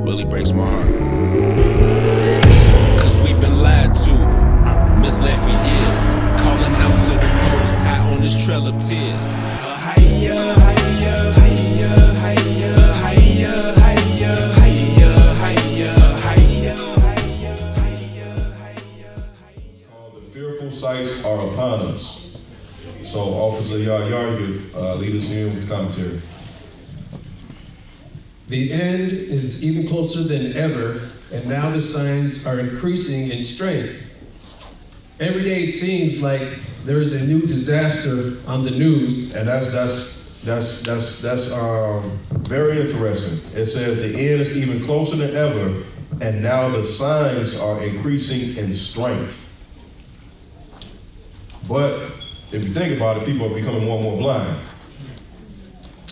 really breaks my heart. Cause we've been lied to, misled for years, calling out to the most high on this trail of tears. The fearful sights are upon us. So, Officer Yard, you could lead us in with commentary. The end is even closer than ever, and now the signs are increasing in strength. Every day it seems like there is a new disaster on the news. And that's very interesting. It says the end is even closer than ever, and now the signs are increasing in strength. But if you think about it, people are becoming more and more blind.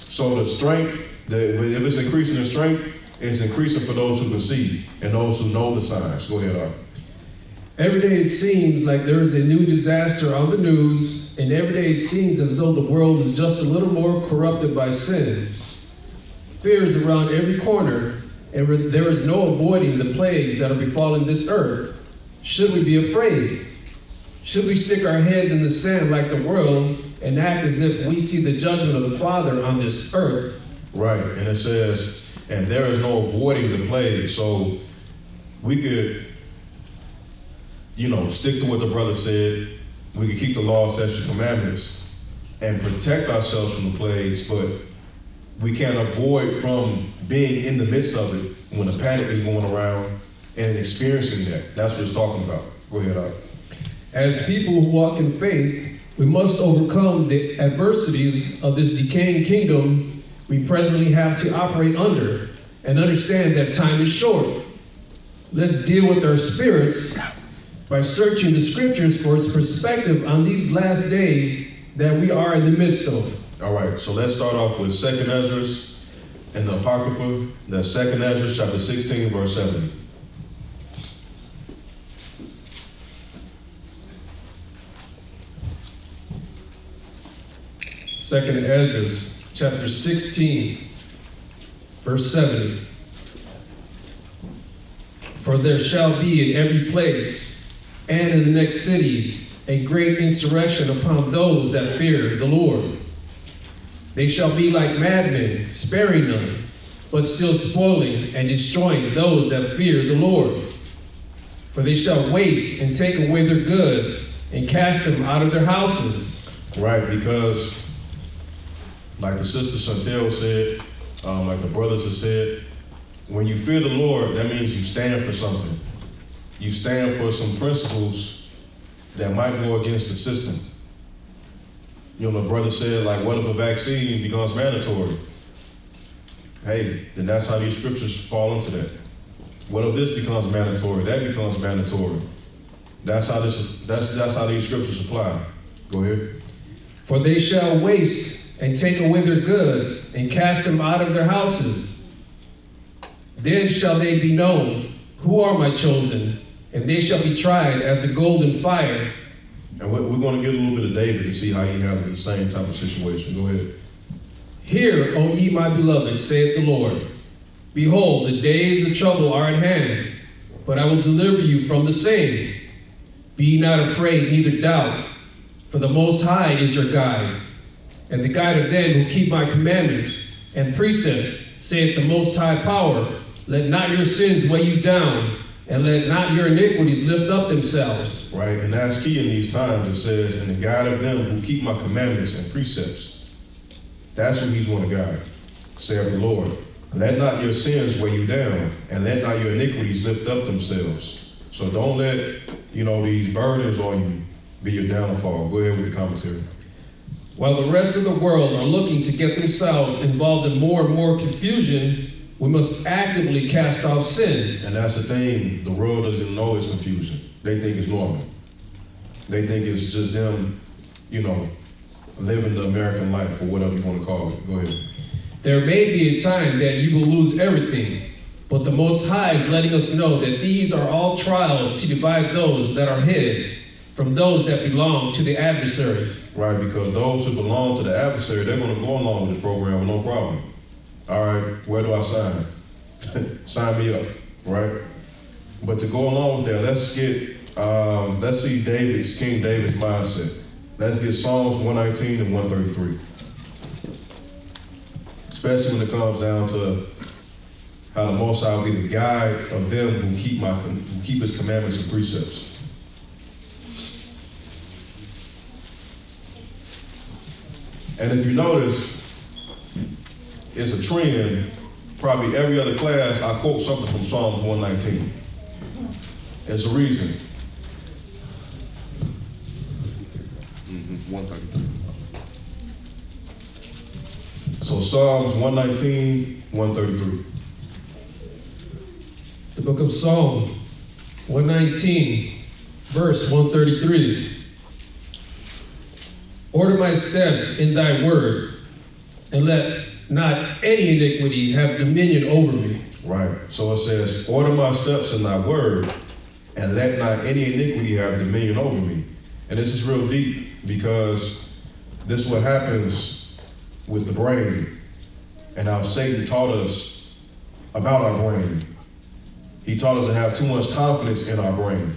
So the strength, if it's increasing in strength, it's increasing for those who can see and those who know the signs. Go ahead, Art. Every day it seems like there is a new disaster on the news, and every day it seems as though the world is just a little more corrupted by sin. Fear is around every corner, and there is no avoiding the plagues that are befalling this earth. Should we be afraid? Should we stick our heads in the sand like the world and act as if we see the judgment of the Father on this earth? Right, and it says, and there is no avoiding the plague. So we could, stick to what the brother said. We could keep the law, statutes, commandments, and protect ourselves from the plagues, but we can't avoid from being in the midst of it when the panic is going around and experiencing that. That's what it's talking about. Go ahead, Art. As people who walk in faith, we must overcome the adversities of this decaying kingdom we presently have to operate under and understand that time is short. Let's deal with our spirits by searching the scriptures for its perspective on these last days that we are in the midst of. All right, so let's start off with 2nd Ezra and the Apocrypha. That's 2nd Ezra chapter 16, verse 70. Second Ezra, chapter 16, verse 70. For there shall be in every place and in the next cities a great insurrection upon those that fear the Lord. They shall be like madmen, sparing none, but still spoiling and destroying those that fear the Lord. For they shall waste and take away their goods and cast them out of their houses. Right, because like the sister Chantel said, like the brothers have said, when you fear the Lord, that means you stand for something. You stand for some principles that might go against the system. My brother said, like, what if a vaccine becomes mandatory? Hey, then that's how these scriptures fall into that. What if this becomes mandatory? That becomes mandatory. That's how these scriptures apply. Go ahead. For they shall waste and take away their goods, and cast them out of their houses. Then shall they be known, who are my chosen, and they shall be tried as the golden fire. And we're going to get a little bit of David to see how he handled the same type of situation. Go ahead. Hear, O ye my beloved, saith the Lord. Behold, the days of trouble are at hand, but I will deliver you from the same. Be not afraid, neither doubt, for the Most High is your guide. And the guide of them who keep my commandments and precepts, saith the Most High Power, let not your sins weigh you down, and let not your iniquities lift up themselves. Right, and that's key in these times. It says, and the guide of them who keep my commandments and precepts. That's who he's going to guide, saith the Lord. Let not your sins weigh you down, and let not your iniquities lift up themselves. So don't let, these burdens on you be your downfall. Go ahead with the commentary. While the rest of the world are looking to get themselves involved in more and more confusion, we must actively cast off sin. And that's the thing, the world doesn't know it's confusion. They think it's normal. They think it's just them, living the American life, or whatever you want to call it. Go ahead. There may be a time that you will lose everything, but the Most High is letting us know that these are all trials to divide those that are His from those that belong to the adversary. Right, because those who belong to the adversary, they're going to go along with this program with no problem. All right, where do I sign? Sign me up, right? But to go along with that, let's see King David's mindset. Let's get Psalms 119 and 133. Especially when it comes down to how the Most High will be the guide of them who keep His commandments and precepts. And if you notice, it's a trend. Probably every other class, I quote something from Psalms 119. It's a reason. 133. So Psalms 119, 133. The book of Psalm 119, verse 133. Order my steps in thy word, and let not any iniquity have dominion over me. Right. So it says, order my steps in thy word, and let not any iniquity have dominion over me. And this is real deep, because this is what happens with the brain, and how Satan taught us about our brain. He taught us to have too much confidence in our brain,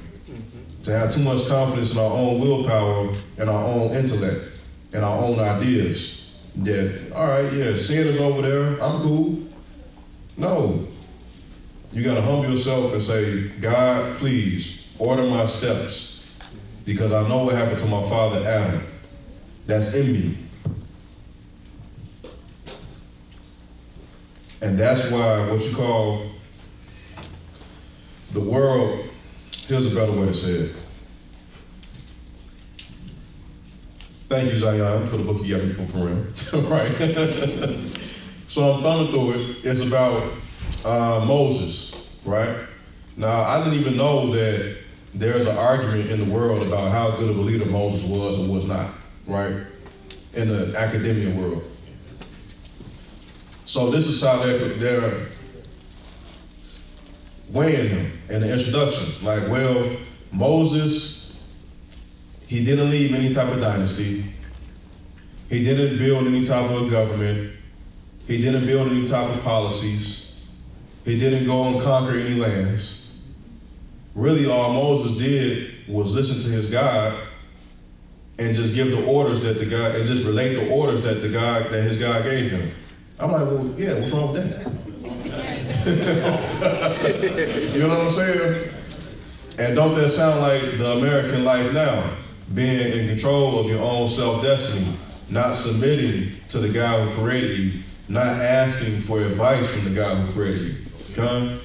to have too much confidence in our own willpower and our own intellect and our own ideas. That, all right, yeah, sin is over there, I'm cool. No. You got to humble yourself and say, God, please, order my steps, because I know what happened to my father Adam. That's in me. And that's why what you call the world, here's a better way to say it. Thank you, Zion, for the book you got me from Korean. Right? So I'm thumbing through it. It's about Moses, right? Now, I didn't even know that there's an argument in the world about how good of a leader Moses was or was not, right? In the academia world. So this is how they're weighing him in the introduction. Like, well, Moses, he didn't leave any type of dynasty. He didn't build any type of government. He didn't build any type of policies. He didn't go and conquer any lands. Really, all Moses did was listen to his God and just give the orders that and just relate the orders that his God gave him. I'm like, well, yeah, what's wrong with that? You know what I'm saying? And don't that sound like the American life now? Being in control of your own self-destiny, not submitting to the God who created you, not asking for advice from the God who created you. Okay?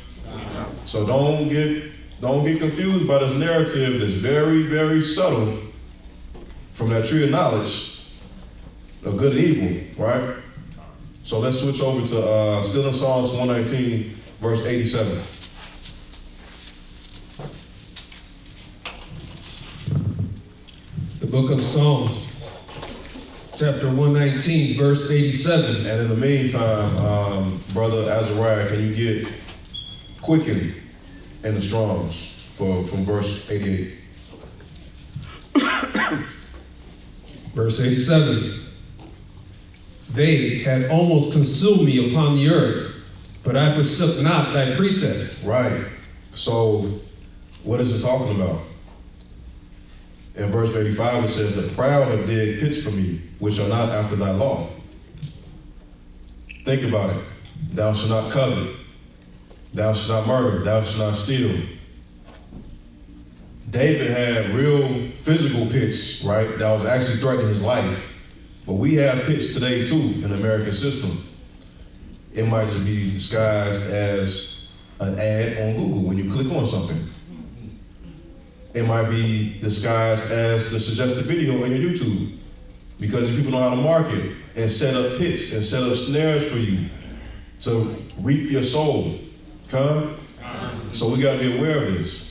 So don't get confused by this narrative that's very, very subtle from that tree of knowledge of good and evil, right? So let's switch over to still in Psalms 119, verse 87. The book of Psalms, chapter 119, verse 87. And in the meantime, Brother AHRAYAH, can you get Quicken in the Strongs from verse 88? Verse 87. They had almost consumed me upon the earth, but I forsook not thy precepts. Right. So what is it talking about? In verse 85, it says, the proud have dig pits for me, which are not after thy law. Think about it. Thou shalt not covet. Thou shalt not murder. Thou shalt not steal. David had real physical pits, right? That was actually threatening his life. But we have pits today too in the American system. It might just be disguised as an ad on Google when you click on something. It might be disguised as the suggested video on your YouTube, because people know how to market and set up pits and set up snares for you to reap your soul. Come? So we got to be aware of this,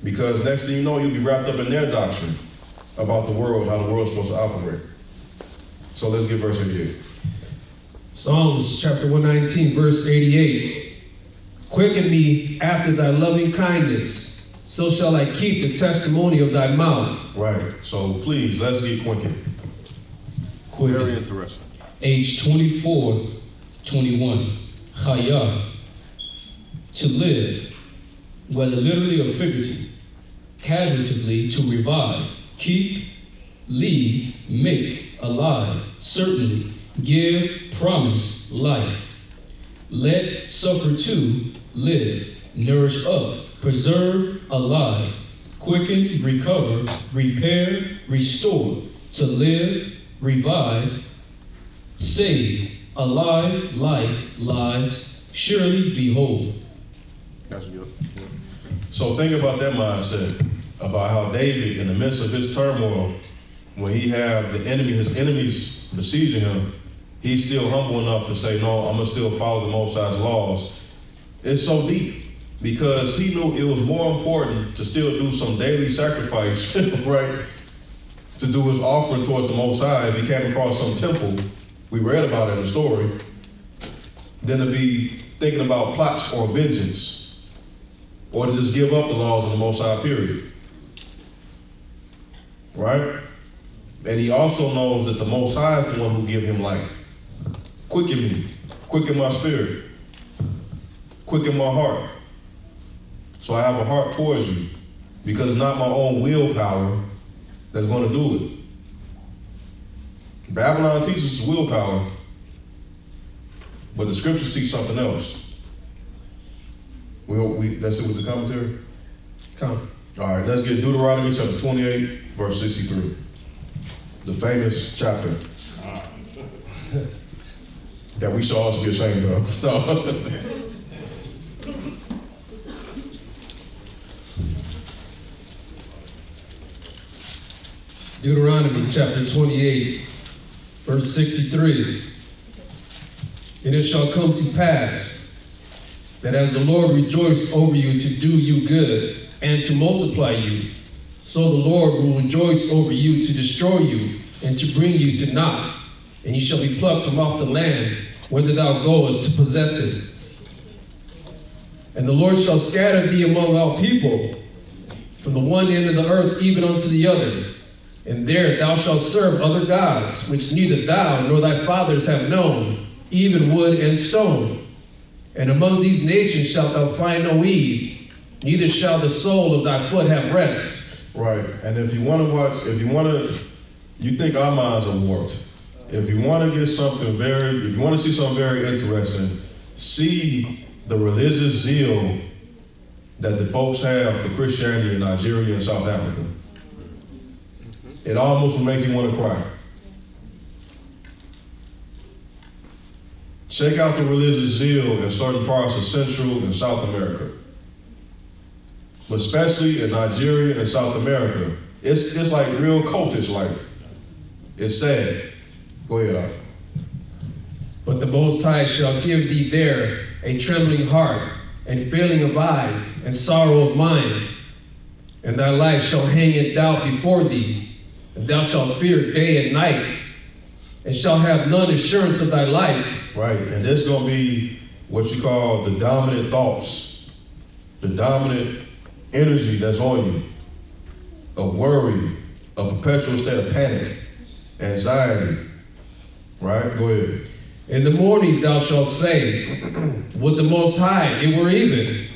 because next thing you know, you'll be wrapped up in their doctrine about the world, how the world's supposed to operate. So let's get verse 88. Psalms chapter 119, verse 88. Quicken me after thy loving kindness, so shall I keep the testimony of thy mouth. Right. So please, let's get quickened. Very interesting. Age 24, 21. AHRAYAH. to live, whether literally or figuratively, casuatively, to revive, keep, leave, make, alive, certainly, give, promise, life. Let, suffer to, live, nourish up, preserve, alive, quicken, recover, repair, restore, to live, revive, save, alive, life, lives, surely be whole. That's good. So think about that mindset, about how David, in the midst of his turmoil, when he had his enemies besieging him, he's still humble enough to say, no, I'm gonna still follow the Most High's laws. It's so deep, because he knew it was more important to still do some daily sacrifice, right? To do his offering towards the Most High if he came across some temple, we read about it in the story, than to be thinking about plots or vengeance, or to just give up the laws of the Most High, period. Right? And he also knows that the Most High is the one who gives him life. Quicken me, quicken my spirit, quicken my heart. So I have a heart towards you, because it's not my own willpower that's going to do it. Babylon teaches us willpower, but the scriptures teach something else. That's it with the commentary? Come. All right, let's get Deuteronomy chapter 28, verse 63. The famous chapter that we should also be ashamed of. No. Deuteronomy chapter 28, verse 63. And it shall come to pass that as the Lord rejoiced over you to do you good and to multiply you, so the Lord will rejoice over you to destroy you and to bring you to naught, and you shall be plucked from off the land whither thou goest to possess it. And the Lord shall scatter thee among all people, from the one end of the earth even unto the other. And there thou shalt serve other gods, which neither thou nor thy fathers have known, even wood and stone. And among these nations shalt thou find no ease, neither shall the sole of thy foot have rest. Right, and if you want to watch, you think our minds are warped. If you want to get something if you want to see something very interesting, see the religious zeal that the folks have for Christianity in Nigeria and South Africa. It almost will make you want to cry. Check out the religious zeal in certain parts of Central and South America. But especially in Nigeria and South America, it's like real cultish-like. It's sad. Go ahead, Al. But the Most High shall give thee there a trembling heart, and failing of eyes, and sorrow of mind. And thy life shall hang in doubt before thee, and thou shalt fear day and night, and shalt have none assurance of thy life. Right, and this is going to be what you call the dominant thoughts, the dominant energy that's on you, of worry, a perpetual state of panic, anxiety. Right, go ahead. In the morning thou shalt say, would the Most High it were even.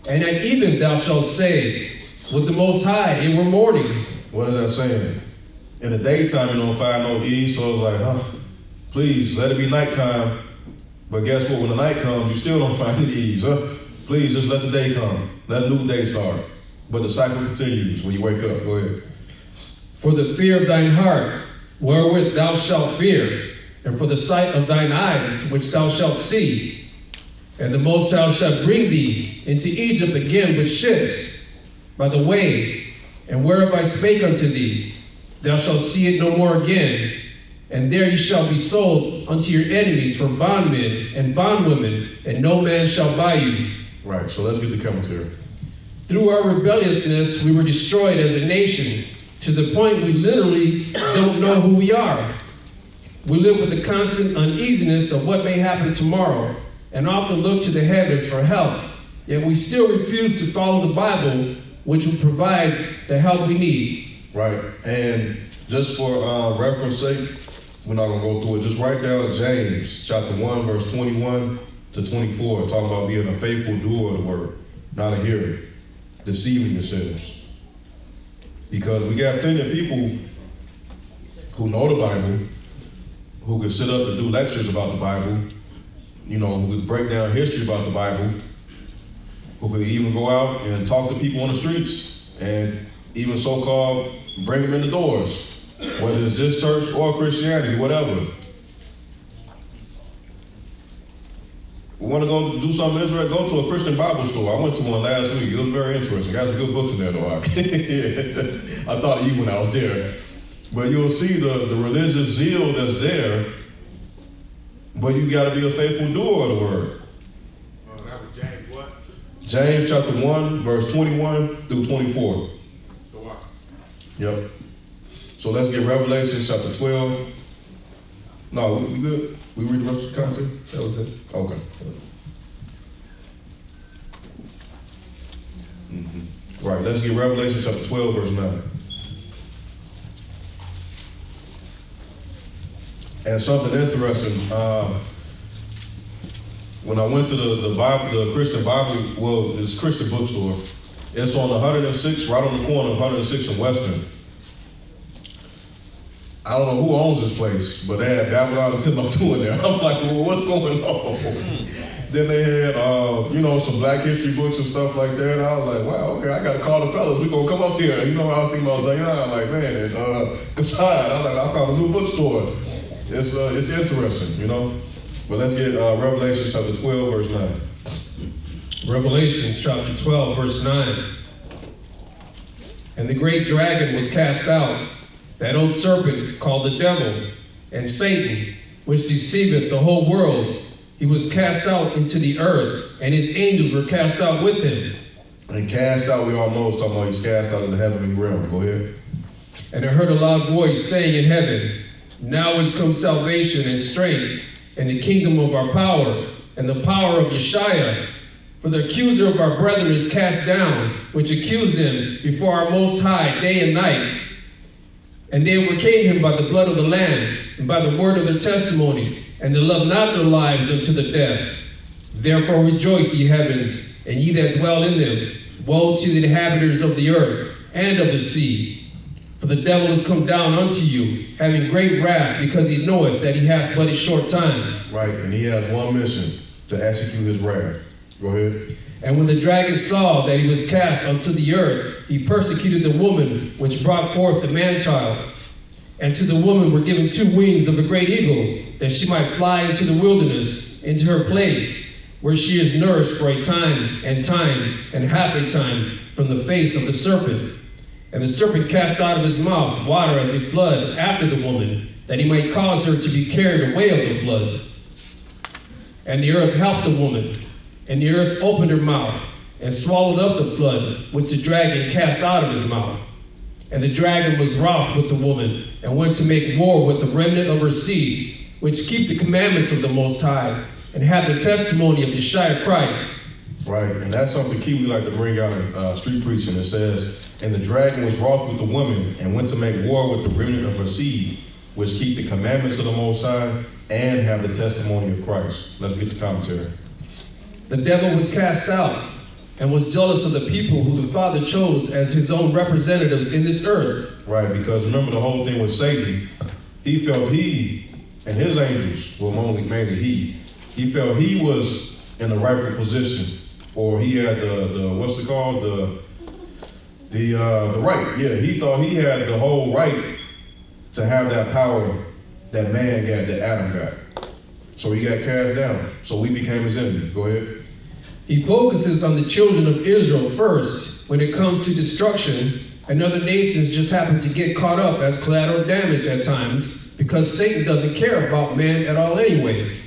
And at even thou shalt say, would the Most High it were morning. What is that saying? In the daytime, you don't find no ease, so it's like, please, let it be nighttime. But guess what? When the night comes, you still don't find any ease. Please, just let the day come. Let a new day start. But the cycle continues when you wake up. Go ahead. For the fear of thine heart, wherewith thou shalt fear, and for the sight of thine eyes, which thou shalt see. And the Most High shall bring thee into Egypt again with ships, by the way, and whereof I spake unto thee, thou shalt see it no more again. And there ye shall be sold unto your enemies for bondmen and bondwomen, and no man shall buy you. Right, so let's get the commentary. Through our rebelliousness, we were destroyed as a nation, to the point we literally don't know who we are. We live with the constant uneasiness of what may happen tomorrow, and often look to the heavens for help, yet we still refuse to follow the Bible, which will provide the help we need. Right, and just for reference sake, we're not going to go through it. Just write down James chapter 1, verse 21 to to 24, talking about being a faithful doer of the word, not a hearer, deceiving yourselves. Because we got plenty of people who know the Bible, who could sit up and do lectures about the Bible, you know, who could break down history about the Bible, who could even go out and talk to people on the streets and even so-called bring them in the doors, whether it's this church or Christianity, whatever. We want to go do something in Israel, go to a Christian Bible store. I went to one last week. It was very interesting. Got some good books in there, though. I thought of you when I was there. But you'll see the religious zeal that's there, but you got to be a faithful doer of the word. That was James what? James chapter 1, verse 21 through 24. So what? Yep. So let's get Revelation chapter 12. No, we good? We read the rest of the content? That was it. Okay. Right, let's get Revelation chapter 12, verse 9. And something interesting, when I went to the Bible, the Christian Bible, well, it's Christian bookstore. It's on 106, right on the corner of 106 and Western. I don't know who owns this place, but they had Babylon and Timbuktu in there. I'm like, well, what's going on? Then they had, some Black history books and stuff like that. I was like, wow, okay, I got to call the fellas. We're going to come up here. You know, I was thinking about Zion, like, man, it's Kasai. I was like, I found a new bookstore. It's interesting, you know. But let's get Revelation chapter 12, verse 9. Revelation chapter 12, verse 9. And the great dragon was cast out, that old serpent called the devil and Satan, which deceiveth the whole world. He was cast out into the earth, and his angels were cast out with him. And cast out, we almost talking about he's cast out of the heavenly realm. Go ahead. And I heard a loud voice saying in heaven, now is come salvation and strength, and the kingdom of our power, and the power of Yeshua. For the accuser of our brethren is cast down, which accused them before our Most High day and night. And they overcame him by the blood of the Lamb, and by the word of their testimony, and they loved not their lives unto the death. Therefore rejoice, ye heavens, and ye that dwell in them. Woe to the inhabitants of the earth and of the sea. For the devil is come down unto you, having great wrath, because he knoweth that he hath but a short time. Right, and he has one mission, to execute his wrath. Go ahead. And when the dragon saw that he was cast unto the earth, he persecuted the woman which brought forth the man-child. And to the woman were given 2 wings of a great eagle, that she might fly into the wilderness, into her place, where she is nourished for a time, and times, and half a time, from the face of the serpent. And the serpent cast out of his mouth water as a flood after the woman, that he might cause her to be carried away of the flood. And the earth helped the woman, and the earth opened her mouth, and swallowed up the flood, which the dragon cast out of his mouth. And the dragon was wroth with the woman, and went to make war with the remnant of her seed, which keep the commandments of the Most High, and have the testimony of Yeshua Christ. Right, and that's something key we like to bring out in street preaching. It says, and the dragon was wroth with the woman, and went to make war with the remnant of her seed, which keep the commandments of the Most High, and have the testimony of Christ. Let's get the commentary. The devil was cast out, and was jealous of the people who the Father chose as his own representatives in this earth. Right, because remember the whole thing with Satan, he felt he and his angels, well mainly he felt he was in the rightful position, or he had the what's it called, the right. Yeah, he thought he had the whole right to have that power that man got, that Adam got. So he got cast down. So we became his enemy. Go ahead. He focuses on the children of Israel first when it comes to destruction, and other nations just happen to get caught up as collateral damage at times, because Satan doesn't care about man at all anyway.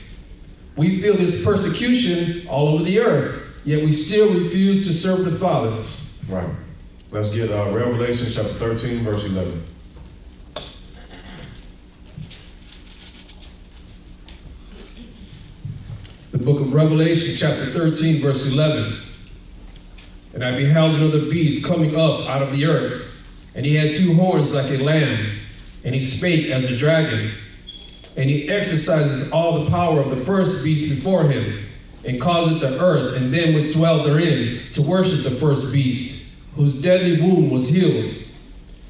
We feel this persecution all over the earth, yet we still refuse to serve the Father. Right. Let's get Revelation chapter 13, verse 11. The book of Revelation, chapter 13, verse 11. And I beheld another beast coming up out of the earth, and he had 2 horns like a lamb, and he spake as a dragon. And he exercises all the power of the first beast before him, and causeth the earth and them which dwell therein to worship the first beast, whose deadly wound was healed,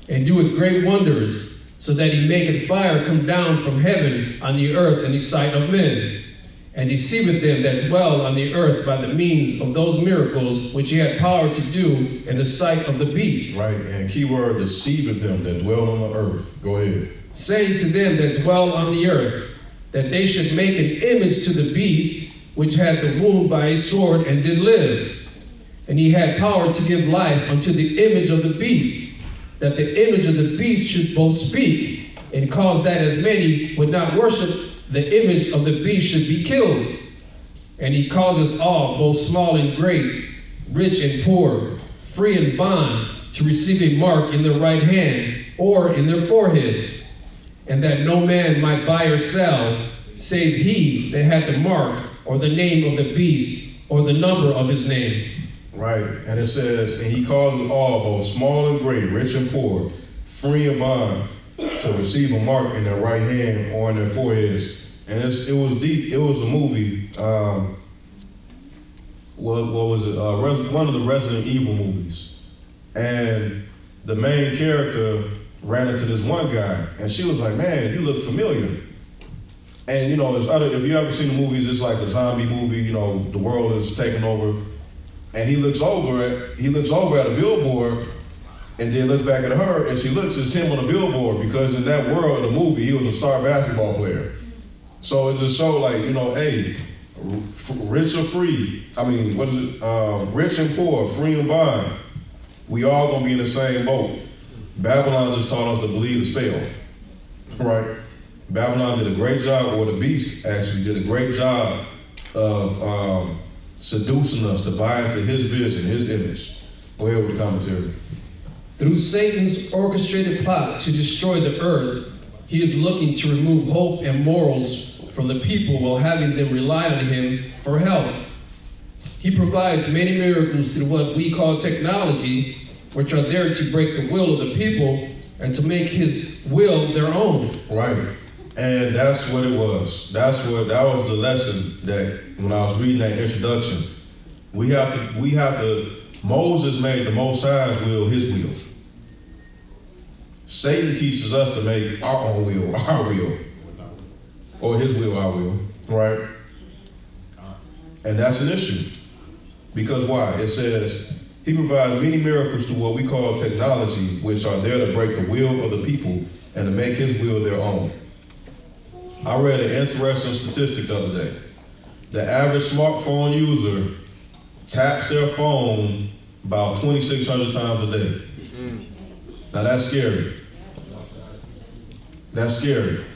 and doeth great wonders, so that he maketh fire come down from heaven on the earth in the sight of men, and deceiveth them that dwell on the earth by the means of those miracles which he had power to do in the sight of the beast. Right, and keyword, deceiveth them that dwell on the earth. Go ahead. Saying to them that dwell on the earth, that they should make an image to the beast, which had the wound by a sword and did live. And he had power to give life unto the image of the beast, that the image of the beast should both speak, and cause that as many would not worship the image of the beast should be killed. And he causeth all, both small and great, rich and poor, free and bond, to receive a mark in their right hand or in their foreheads, and that no man might buy or sell, save he that had the mark, or the name of the beast, or the number of his name. Right, and it says, and he causes all, both small and great, rich and poor, free and bond, to receive a mark in their right hand or in their foreheads. And it was deep. It was a movie. What was it? One of the Resident Evil movies. And the main character ran into this one guy, and she was like, "Man, you look familiar." And you know, if you ever seen the movies, it's like a zombie movie. You know, the world is taking over, and he looks over at a billboard, and then looks back at her, and she looks at him on the billboard, because in that world, the movie, he was a star basketball player. So it just showed, like, you know, hey, rich or free, rich and poor, free and bond, we all gonna be in the same boat. Babylon just taught us to believe the spell, right? Babylon did a great job, or the beast actually did a great job of seducing us to buy into his vision, his image. Go ahead with the commentary. Through Satan's orchestrated plot to destroy the earth, he is looking to remove hope and morals from the people while having them rely on him for help. He provides many miracles through what we call technology, which are there to break the will of the people and to make his will their own. Right. And that's what it was. That was the lesson that when I was reading that introduction, we have to, Moses made the Most High's will his will. Satan teaches us to make our own will, our will. Or his will, our will, right? And that's an issue. Because why? It says, he provides many miracles through what we call technology, which are there to break the will of the people and to make his will their own. I read an interesting statistic the other day. The average smartphone user taps their phone about 2,600 times a day. Now that's scary. That's scary.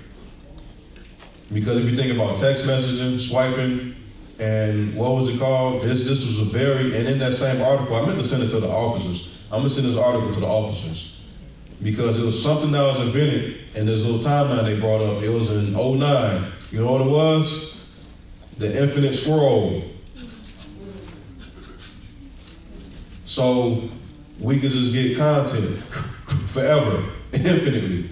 Because if you think about text messaging, swiping, and what was it called? This was a very, and in that same article, I meant to send it to the officers. I'm gonna send this article to the officers. Because it was something that was invented, and this little timeline they brought up, it was in 2009. You know what it was? The infinite scroll. So we could just get content forever, infinitely.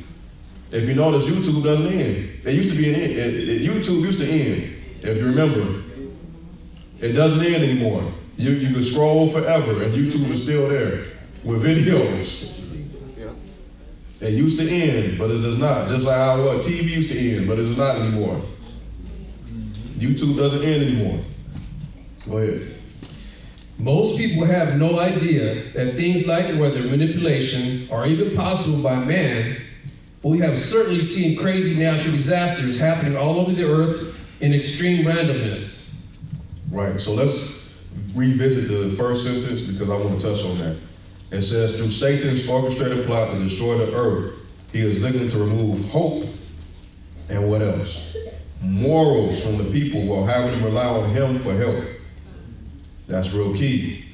If you notice, YouTube doesn't end. It used to be an end. YouTube used to end, if you remember. It doesn't end anymore. You can scroll forever, and YouTube is still there with videos. It used to end, but it does not. Just like how TV used to end, but it does not anymore. YouTube doesn't end anymore. Go ahead. Most people have no idea that things like weather manipulation are even possible by man, but we have certainly seen crazy natural disasters happening all over the earth in extreme randomness. Right, so let's revisit the first sentence because I want to touch on that. It says, through Satan's orchestrated plot to destroy the earth, he is looking to remove hope and what else? Morals from the people while having them rely on him for help. That's real key.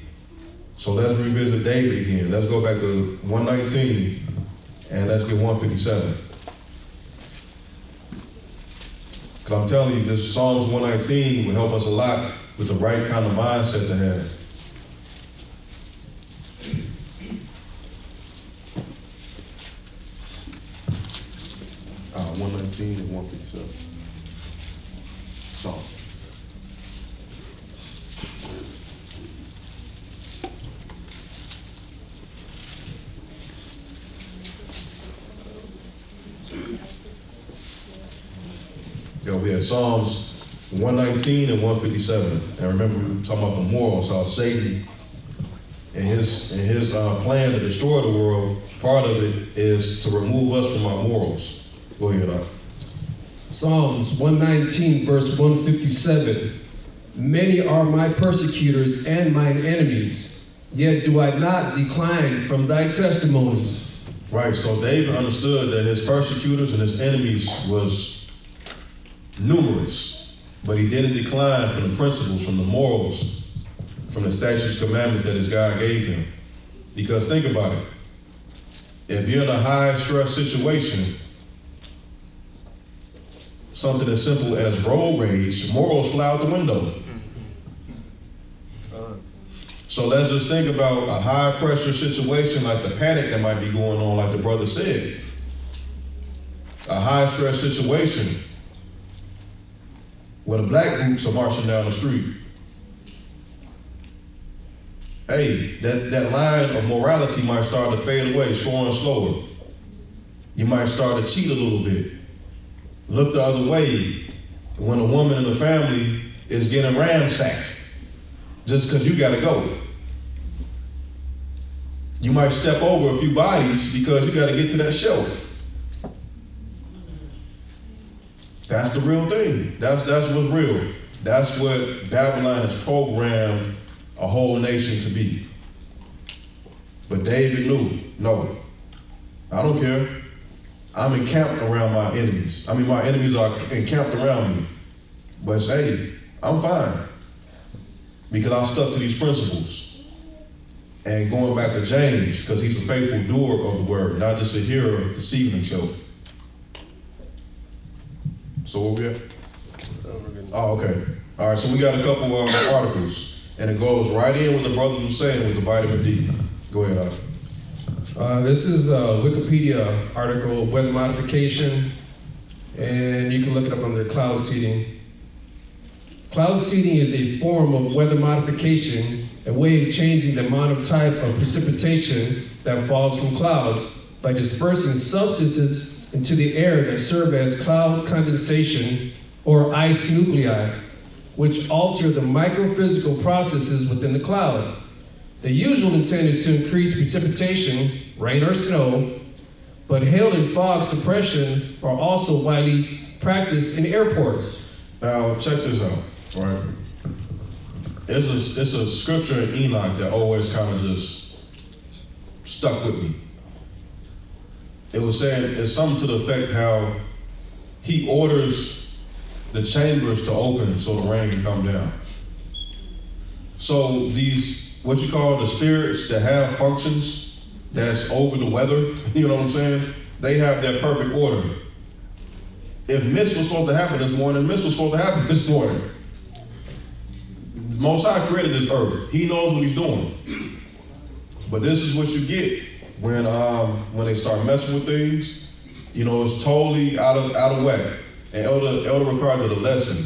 So let's revisit David again. Let's go back to 119 and let's get 157. Because I'm telling you, this Psalms 119 will help us a lot with the right kind of mindset to have. Uh, 119 and 157. Psalms. we had Psalms 119 and 157. And remember, we were talking about the morals, how Satan and his plan to destroy the world, part of it is to remove us from our morals. Go ahead, Doc. Psalms 119, verse 157. Many are my persecutors and mine enemies, yet do I not decline from thy testimonies. Right, so David understood that his persecutors and his enemies was numerous, but he didn't decline from the principles, from the morals, from the statutes, commandments that his God gave him. Because think about it. If you're in a high stress situation, something as simple as road rage, morals fly out the window. So let's just think about a high pressure situation like the panic that might be going on, like the brother said. A high stress situation where the black groups are marching down the street. Hey, that line of morality might start to fade away slower and slower. You might start to cheat a little bit. Look the other way when a woman in the family is getting ransacked just because you got to go. You might step over a few bodies because you got to get to that shelf. That's the real thing. That's what's real. That's what Babylon has programmed a whole nation to be. But David knew, no, I don't care. I'm encamped around my enemies. I mean, my enemies are encamped around me. But hey, I'm fine. Because I stuck to these principles. And going back to James, because he's a faithful doer of the word, not just a hearer deceiving himself. So where we at? Oh, okay. All right, so we got a couple of articles, and it goes right in with the brothers were saying with the vitamin D. Go ahead, Arthur. This is a Wikipedia article, weather modification, and you can look it up under cloud seeding. Cloud seeding is a form of weather modification, a way of changing the amount of type of precipitation that falls from clouds by dispersing substances into the air that serve as cloud condensation or ice nuclei, which alter the microphysical processes within the cloud. The usual intent is to increase precipitation, rain or snow, but hail and fog suppression are also widely practiced in airports. Now, check this out, right? It's a scripture in Enoch that always kind of just stuck with me. It was saying, it's something to the effect how he orders the chambers to open so the rain can come down. So these, what you call the spirits that have functions that's over the weather, you know what I'm saying? They have their perfect order. If mist was supposed to happen this morning, mist was supposed to happen this morning. The Most High created this earth. He knows what he's doing. But this is what you get when they start messing with things. You know, it's totally out of whack. And Elder Ricard did a lesson.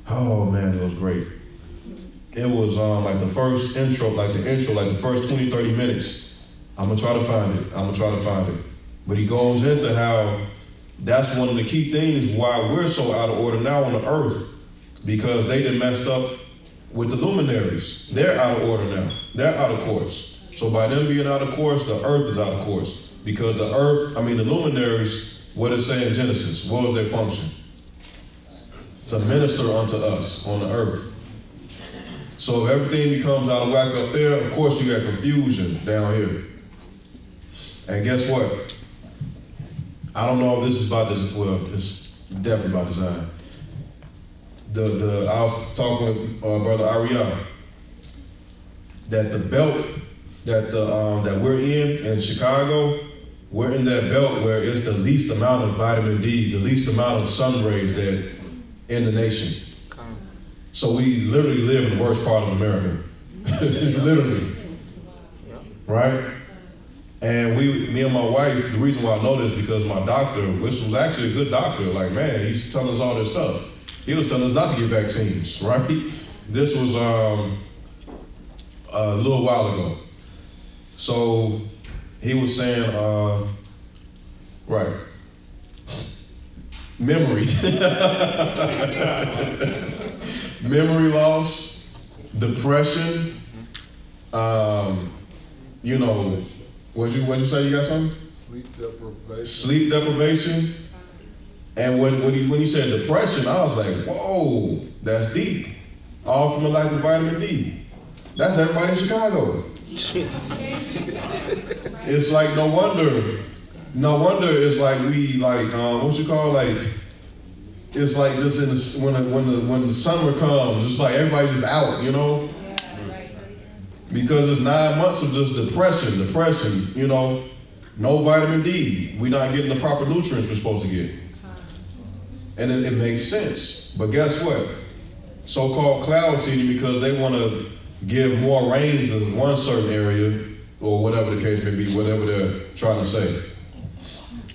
Oh man, it was great. It was like the first intro, like the first 20, 30 minutes. I'm gonna try to find it. But he goes into how that's one of the key things why we're so out of order now on the earth, because they done messed up with the luminaries. They're out of order now. They're out of course. So by them being out of course, the earth is out of course. Because the luminaries, what it say in Genesis, what was their function? To minister unto us on the earth. So if everything becomes out of whack up there, of course you got confusion down here. And guess what? I don't know if this is about this, well, it's definitely about design. I was talking with Brother AHRAYAH that the belt that we're in Chicago, we're in that belt where it's the least amount of vitamin D, the least amount of sun rays that in the nation. So we literally live in the worst part of America. Literally. Right? And me and my wife, the reason why I know this is because my doctor, which was actually a good doctor, like, man, he's telling us all this stuff. He was telling us not to get vaccines, right? This was a little while ago. So he was saying, right. memory, memory loss, depression. You know, what'd you say? You got something? Sleep deprivation. And when he said depression, I was like, whoa, that's deep. All from a lack of vitamin D. That's everybody in Chicago. It's like no wonder it's like we like what you call like it's like just in the, when the summer comes, it's like everybody's just out, you know? Because it's 9 months of just depression, you know, no vitamin D. We're not getting the proper nutrients we're supposed to get. And it makes sense. But guess what? So-called cloud seeding, because they want to give more rains in one certain area, or whatever the case may be, whatever they're trying to say.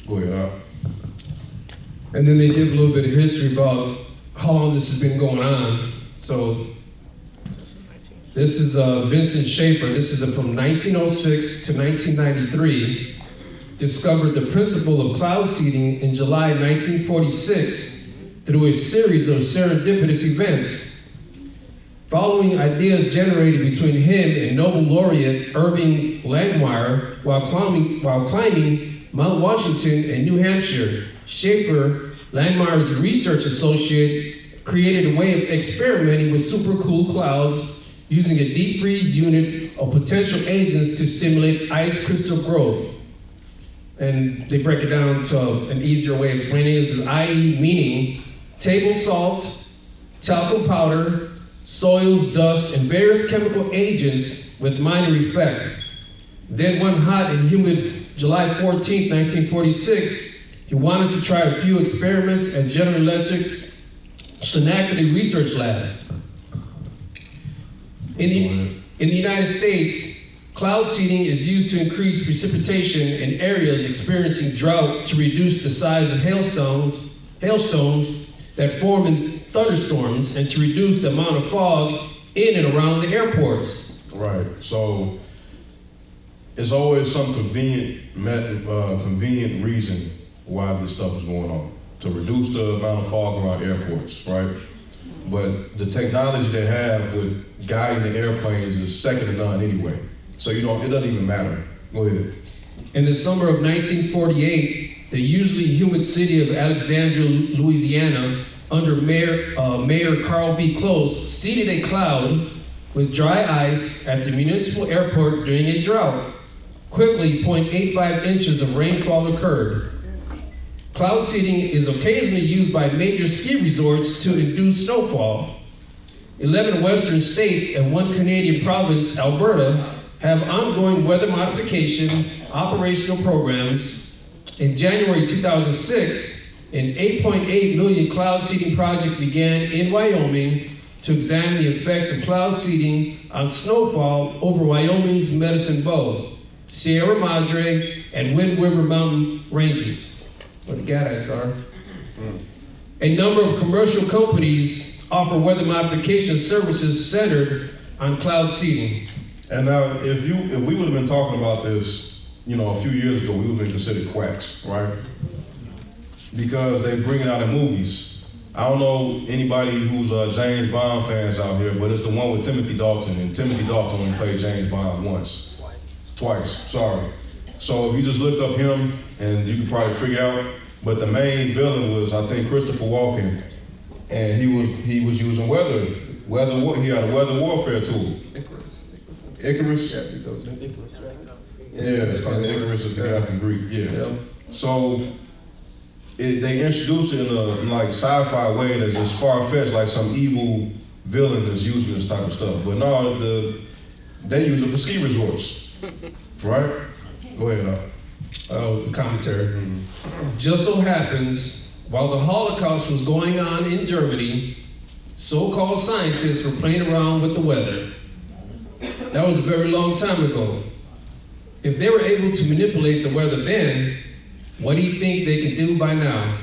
Go ahead, Al. And then they give a little bit of history about how long this has been going on. So this is Vincent Schaefer. This is from 1906 to 1993. Discovered the principle of cloud seeding in July 1946 through a series of serendipitous events. Following ideas generated between him and Nobel laureate Irving Langmuir while climbing Mount Washington in New Hampshire, Schaefer, Langmuir's research associate, created a way of experimenting with supercooled clouds using a deep freeze unit of potential agents to stimulate ice crystal growth. And they break it down to an easier way of explaining this is IE meaning table salt, talcum powder, soils, dust, and various chemical agents with minor effect. Then one hot and humid July 14, 1946, he wanted to try a few experiments at General Electric's Schenectady Research Lab. In the United States, cloud seeding is used to increase precipitation in areas experiencing drought to reduce the size of hailstones that form in thunderstorms and to reduce the amount of fog in and around the airports. Right. So it's always some convenient reason why this stuff is going on, to reduce the amount of fog around airports, right? But the technology they have with guiding the airplanes is second to none anyway. So, you know, it doesn't even matter. Go ahead. In the summer of 1948, the usually humid city of Alexandria, Louisiana, under Mayor Carl B. Close, seeded a cloud with dry ice at the municipal airport during a drought. Quickly, 0.85 inches of rainfall occurred. Cloud seeding is occasionally used by major ski resorts to induce snowfall. 11 western states and one Canadian province, Alberta, have ongoing weather modification operational programs. In January 2006, an $8.8 million cloud seeding project began in Wyoming to examine the effects of cloud seeding on snowfall over Wyoming's Medicine Bow, Sierra Madre, and Wind River Mountain ranges, where the Gadites are. A number of commercial companies offer weather modification services centered on cloud seeding. And now, if we would have been talking about this, you know, a few years ago, we would have been considered quacks, right? Because they bring it out in movies. I don't know anybody who's James Bond fans out here, but it's the one with Timothy Dalton, and Timothy Dalton only played James Bond Twice, sorry. So if you just look up him, and you can probably figure out, but the main villain was, I think, Christopher Walken, and he was using he had a weather warfare tool. Icarus? Yeah, Icarus. Yeah, it's called Icarus is the guy from Greek, yeah. So they introduced it in a like sci-fi way that's just far-fetched, like some evil villain that's using this type of stuff. But no, they use it for ski resorts, right? Go ahead, Al. Oh, the commentary. Just so happens, while the Holocaust was going on in Germany, so-called scientists were playing around with the weather. That was a very long time ago. If they were able to manipulate the weather then, what do you think they can do by now?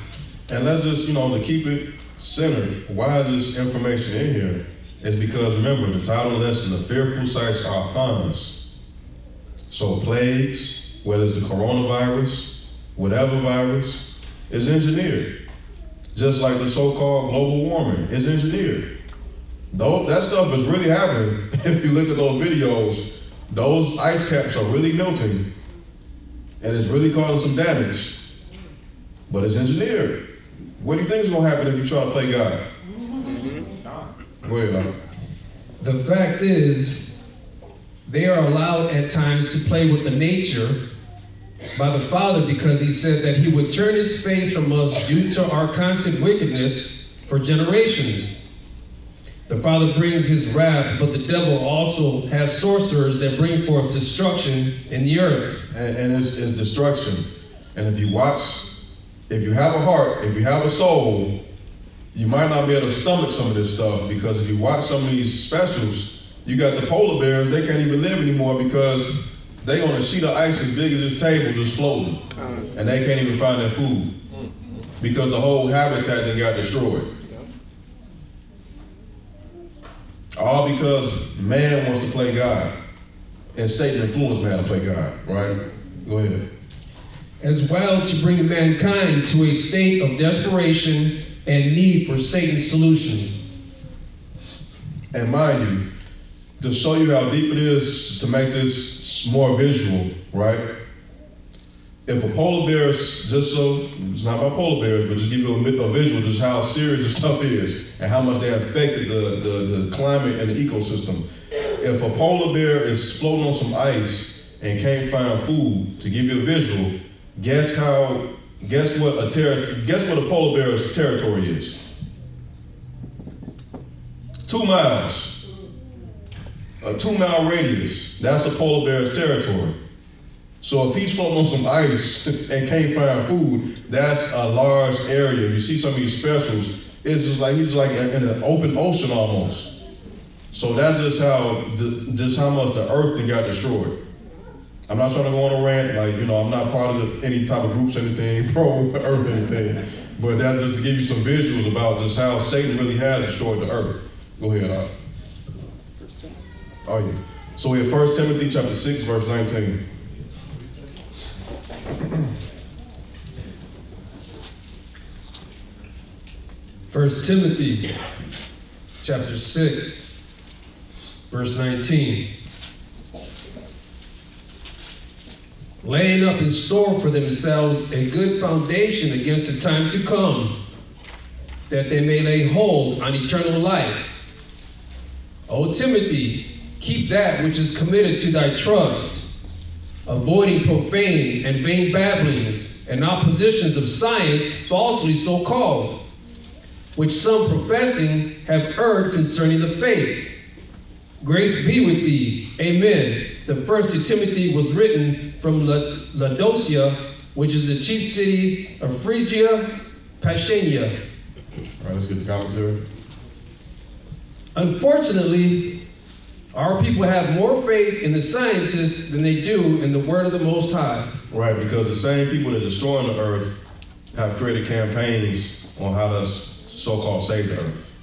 And let's just, to keep it centered, why is this information in here? It's because, remember, the title of the lesson, the fearful sights are upon us. So plagues, whether it's the coronavirus, whatever virus, is engineered. Just like the so-called global warming is engineered. Though that stuff is really happening. If you look at those videos, those ice caps are really melting, and it's really causing some damage. But it's engineered. What do you think is going to happen if you try to play God? Go ahead, Doc. The fact is, they are allowed at times to play with the nature by the Father because he said that he would turn his face from us due to our constant wickedness for generations. The Father brings his wrath, but the devil also has sorcerers that bring forth destruction in the earth. And it's destruction. And if you have a heart, if you have a soul, you might not be able to stomach some of this stuff, because if you watch some of these specials, you got the polar bears, they can't even live anymore because they on a sheet of ice as big as this table just floating. And they can't even find their food because the whole habitat then got destroyed. All because man wants to play God, and Satan influenced man to play God, right? Go ahead. As well to bring mankind to a state of desperation and need for Satan's solutions. And mind you, to show you how deep it is, to make this more visual, right? If a polar bear, just so, it's not about polar bears, but just give you a visual, just how serious this stuff is and how much they have affected the climate and the ecosystem. If a polar bear is floating on some ice and can't find food, to give you a visual, guess what a polar bear's territory is? 2 miles. A 2-mile radius, that's a polar bear's territory. So if he's floating on some ice and can't find food, that's a large area. You see some of these specials, it's just like he's like in an open ocean almost. So that's just how much the earth then got destroyed. I'm not trying to go on a rant, I'm not part of any type of groups or anything, pro-earth anything, but that's just to give you some visuals about just how Satan really has destroyed the earth. Go ahead, Al. Oh yeah. So we have 1 Timothy chapter 6, verse 19. First Timothy chapter 6, verse 19. Laying up in store for themselves a good foundation against the time to come, that they may lay hold on eternal life. O Timothy, keep that which is committed to thy trust, avoiding profane and vain babblings and oppositions of science falsely so called, which some professing have erred concerning the faith. Grace be with thee. Amen. The first to Timothy was written from Laodicea, which is the chief city of Phrygia, Pamphylia. All right, let's get the commentary. Unfortunately, our people have more faith in the scientists than they do in the word of the Most High. Right, because the same people that are destroying the earth have created campaigns on how to so-called save the earth.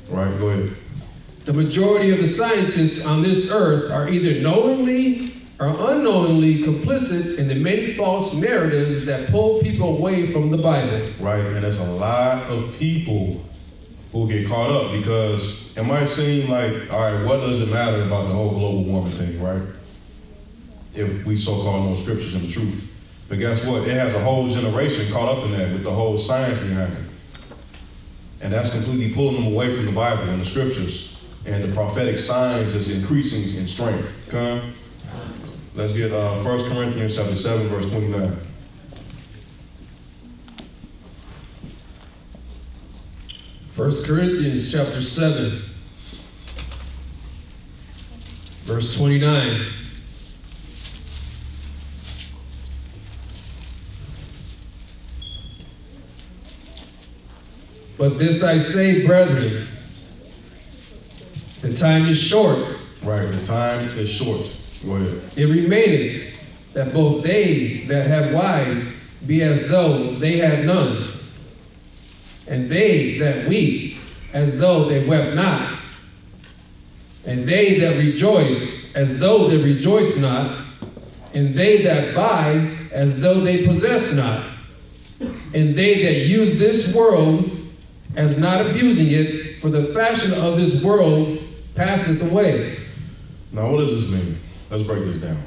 Right, go ahead. The majority of the scientists on this earth are either knowingly or unknowingly complicit in the many false narratives that pull people away from the Bible. Right, and there's a lot of people who get caught up because it might seem like, all right, what does it matter about the whole global warming thing, right? If we so-called know scriptures and the truth. But guess what? It has a whole generation caught up in that with the whole science behind it. And that's completely pulling them away from the Bible and the scriptures. And the prophetic signs is increasing in strength. Come. Let's get 1 Corinthians chapter 7, verse 29. First Corinthians chapter 7, verse 29. But this I say, brethren, the time is short. Right, the time is short. Go ahead. It remaineth that both they that have wives be as though they had none, and they that weep as though they wept not, and they that rejoice as though they rejoice not, and they that buy as though they possess not, And they that use this world as not abusing it, for the fashion of this world passeth away. Now, what does this mean? Let's break this down.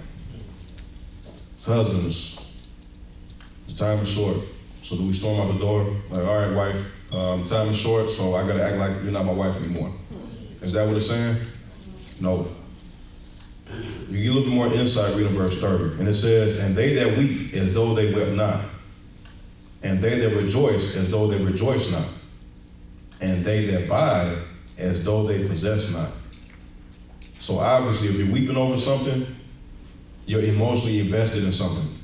Husbands, the time is short. So do we storm out the door? Like, all right, wife, time is short, so I gotta act like you're not my wife anymore. Is that what it's saying? No. You get a little bit more insight reading verse 30. And it says, and they that weep as though they wept not, and they that rejoice as though they rejoice not, and they that buy as though they possess not. So obviously, if you're weeping over something, you're emotionally invested in something.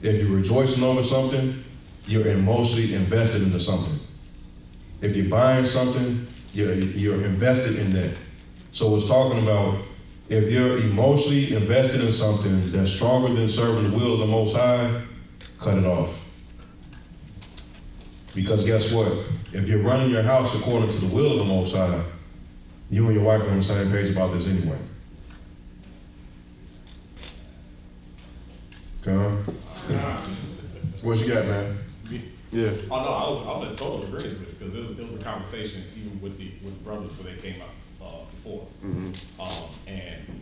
If you're rejoicing over something, you're emotionally invested into something. If you're buying something, you're invested in that. So it's talking about if you're emotionally invested in something that's stronger than serving the will of the Most High, cut it off. Because guess what? If you're running your house according to the will of the Most High, you and your wife are on the same page about this anyway. Okay? What you got, man? Yeah. Oh no, I was in total agreement with it because it was a conversation even with the brothers when they came out before. Mm-hmm. And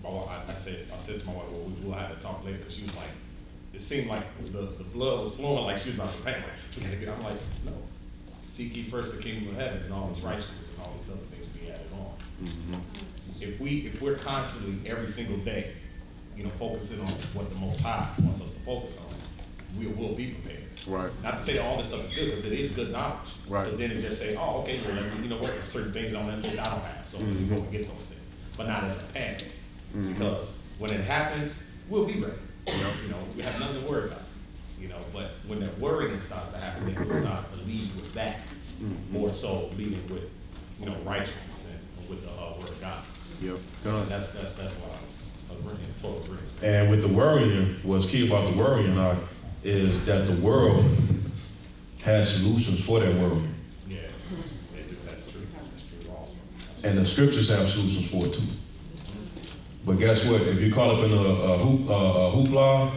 I said to my wife, well, we'll have to talk later because she was like, it seemed like the blood was flowing like she was about to panic. I'm like, no, seek ye first the kingdom of heaven and all its righteousness and all these other things be added on. Mm-hmm. If we're constantly every single day, focusing on what the Most High wants us to focus on, we will be prepared. Right. Not to say that all this stuff is good, because it is good knowledge. Right. Because then it just say, oh, okay, well, you know what, there's certain things on that list I don't have, so Mm-hmm. we're going to get those things. But not as a panic. Mm-hmm. Because when it happens, we'll be ready. Yep. We have nothing to worry about. But when that worrying starts to happen, then we'll start to lead with that. Mm-hmm. More so leading with, righteousness and with the word of God. Yep. So that's what I was agreeing, total agreement. And with the worrying, what's key about the worrying is that the world has solutions for that worrying. Yes, they do. That's true. That's true also. And the scriptures have solutions for it too. But guess what? If you're caught up in a hoopla,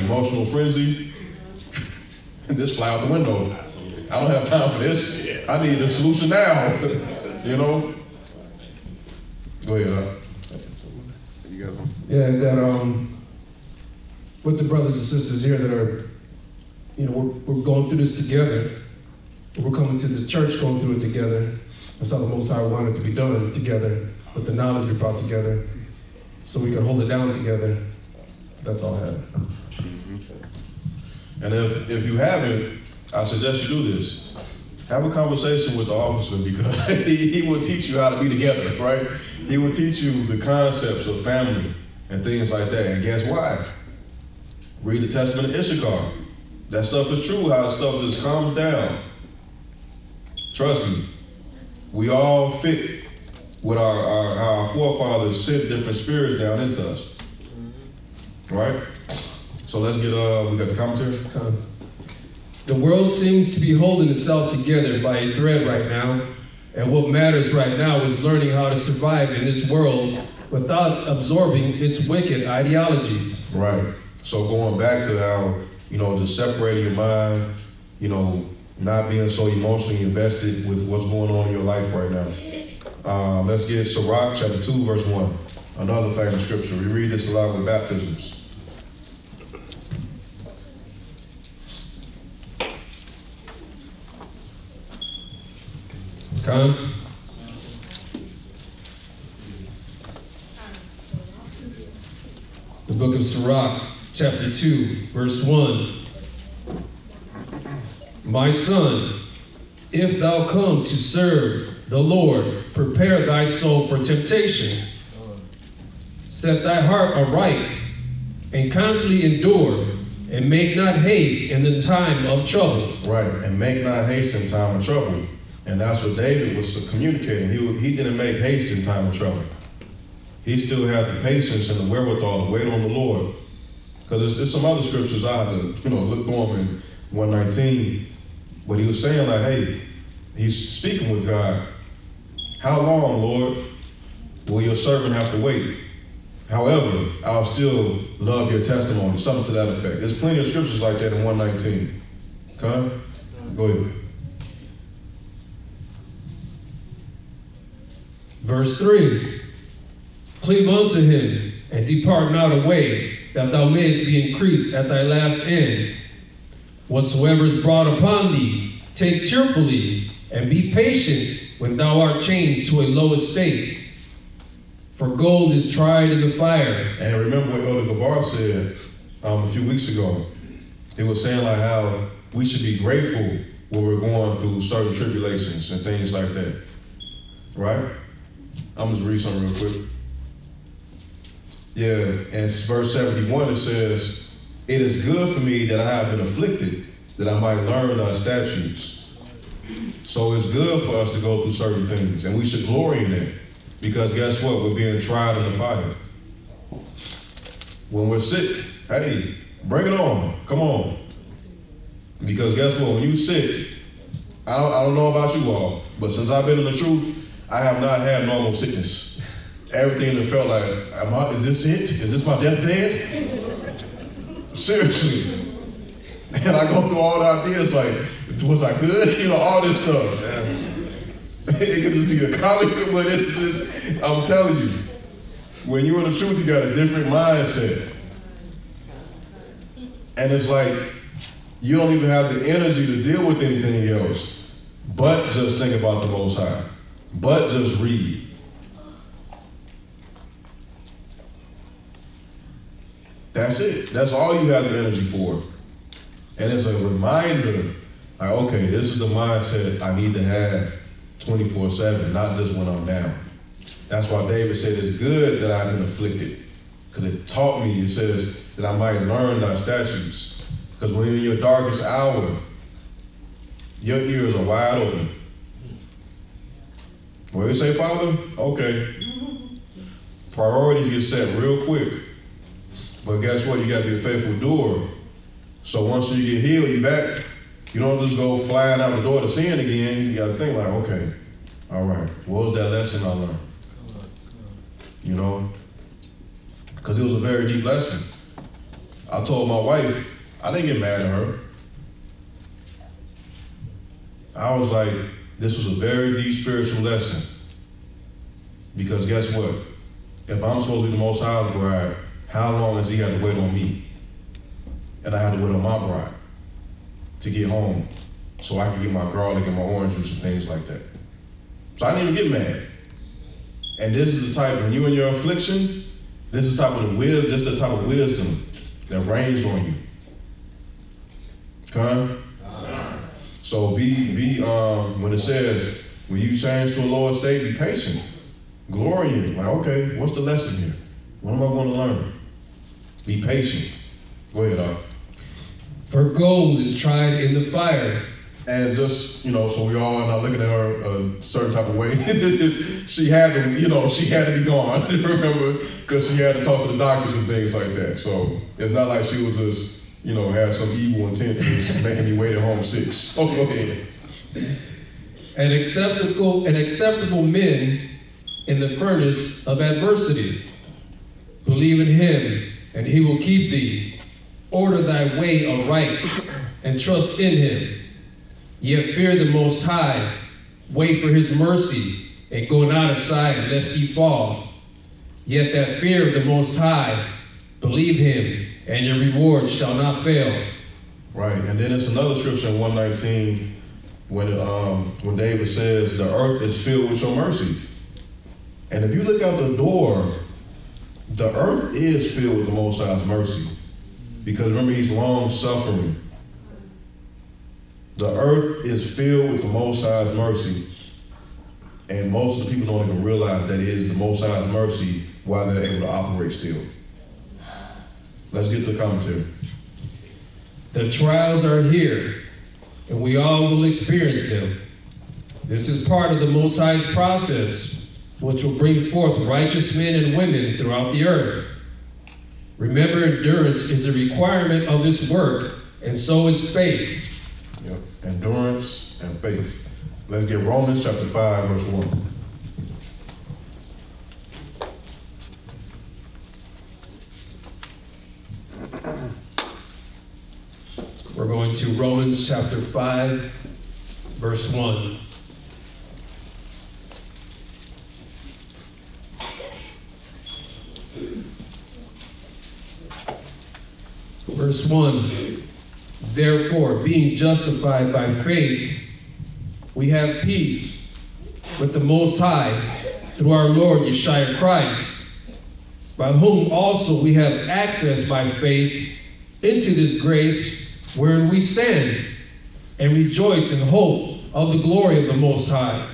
emotional frenzy, this fly out the window. Absolutely. I don't have time for this. I need a solution now. Go ahead. You got one? Yeah, that with the brothers and sisters here that are, we're going through this together. We're coming to this church, going through it together. That's how the Most High wanted it to be done together, with the knowledge we brought together, so we can hold it down together. That's all I have. And if you haven't, I suggest you do this. Have a conversation with the officer because he will teach you how to be together, right? He will teach you the concepts of family and things like that. And guess why? Read the Testament of Issachar. That stuff is true, how stuff just calms down. Trust me. We all fit with how our forefathers sent different spirits down into us. Right? So let's get, we got the commentary? The world seems to be holding itself together by a thread right now, and what matters right now is learning how to survive in this world without absorbing its wicked ideologies. Right. So going back to how, just separating your mind, not being so emotionally invested with what's going on in your life right now. Let's get Sirach chapter 2, verse 1. Another famous scripture. We read this a lot with baptisms. Con? The book of Sirach, chapter 2, verse 1. My son, if thou come to serve the Lord, prepare thy soul for temptation. Set thy heart aright, and constantly endure, and make not haste in the time of trouble. Right, and make not haste in time of trouble. And that's what David was communicating. He didn't make haste in time of trouble. He still had the patience and the wherewithal to wait on the Lord. Because there's some other scriptures I had to, look for him in 119. But he was saying like, hey, he's speaking with God. How long, Lord, will your servant have to wait? However, I'll still love your testimony, something to that effect. There's plenty of scriptures like that in 119. Okay? Go ahead. Verse 3, cleave unto him, and depart not away, that thou mayest be increased at thy last end. Whatsoever is brought upon thee, take cheerfully, and be patient when thou art changed to a low estate. For gold is tried in the fire. And remember what Elder Gabar said a few weeks ago. He was saying like how we should be grateful when we're going through certain tribulations and things like that. Right? I'm just read something real quick. Yeah, and verse 71 it says, it is good for me that I have been afflicted, that I might learn thy statutes. So it's good for us to go through certain things, and we should glory in that. Because guess what? We're being tried in the fire. When we're sick, hey, bring it on. Come on. Because guess what? When you're sick, I don't know about you all, but since I've been in the truth, I have not had normal sickness. Everything that felt like, is this it? Is this my deathbed? Seriously. And I go through all the ideas like, was I good? You know, all this stuff. Yeah. It could just be a comic, but it's just, I'm telling you, when you're in the truth, you got a different mindset. And it's like, you don't even have the energy to deal with anything else, but just think about the Most High, but just read. That's it. That's all you have the energy for. And it's a reminder, like, okay, this is the mindset I need to have 24/7, not just when I'm down. That's why David said it's good that I've been afflicted, because it taught me, it says that I might learn thy statutes. Because when you're in your darkest hour, your ears are wide open. What do you say, Father? Okay. Priorities get set real quick. But guess what? You got to be a faithful doer. So once you get healed, you back. You don't just go flying out the door to sin again. You got to think like, okay, all right, what was that lesson I learned? You know? Because it was a very deep lesson. I told my wife, I didn't get mad at her. I was like, this was a very deep spiritual lesson. Because guess what? If I'm supposed to be the Most High's bride, how long has he had to wait on me? And I had to wait on my bride to get home so I could get my garlic and my orange juice and things like that. So I didn't even get mad. And this is the type, when you're in your affliction, this is the type of wisdom that reigns on you. Okay? So be when it says, when you change to a lower state, be patient. Glory in it. Like, okay, what's the lesson here? What am I going to learn? Be patient. Go ahead, Doc. For gold is tried in the fire. And just, you know, so we all are not looking at her a certain type of way. She had to be gone, remember, because she had to talk to the doctors and things like that. So it's not like she was just, you know, had some evil intent of making me wait at home sick. Oh, go ahead. And acceptable men in the furnace of adversity. Believe in him, and he will keep thee. Order thy way aright, and trust in him. Yet fear the Most High, wait for his mercy, and go not aside lest ye fall. Yet that fear of the Most High, believe him, and your reward shall not fail. Right, and then it's another scripture in 119 when David says, the earth is filled with your mercy. And if you look out the door, the earth is filled with the Most High's mercy. Because remember, he's long suffering. The earth is filled with the Most High's mercy. And most of the people don't even realize that it is the Most High's mercy while they're able to operate still. Let's get to the commentary. The trials are here, and we all will experience them. This is part of the Most High's process, which will bring forth righteous men and women throughout the earth. Remember, endurance is a requirement of this work, and so is faith. Yep, endurance and faith. Let's get Romans chapter 5, verse 1. going to Romans chapter 5, verse 1. Verse 1, therefore, being justified by faith, we have peace with the Most High through our Lord Yeshua Christ, by whom also we have access by faith into this grace wherein we stand, and rejoice in hope of the glory of the Most High.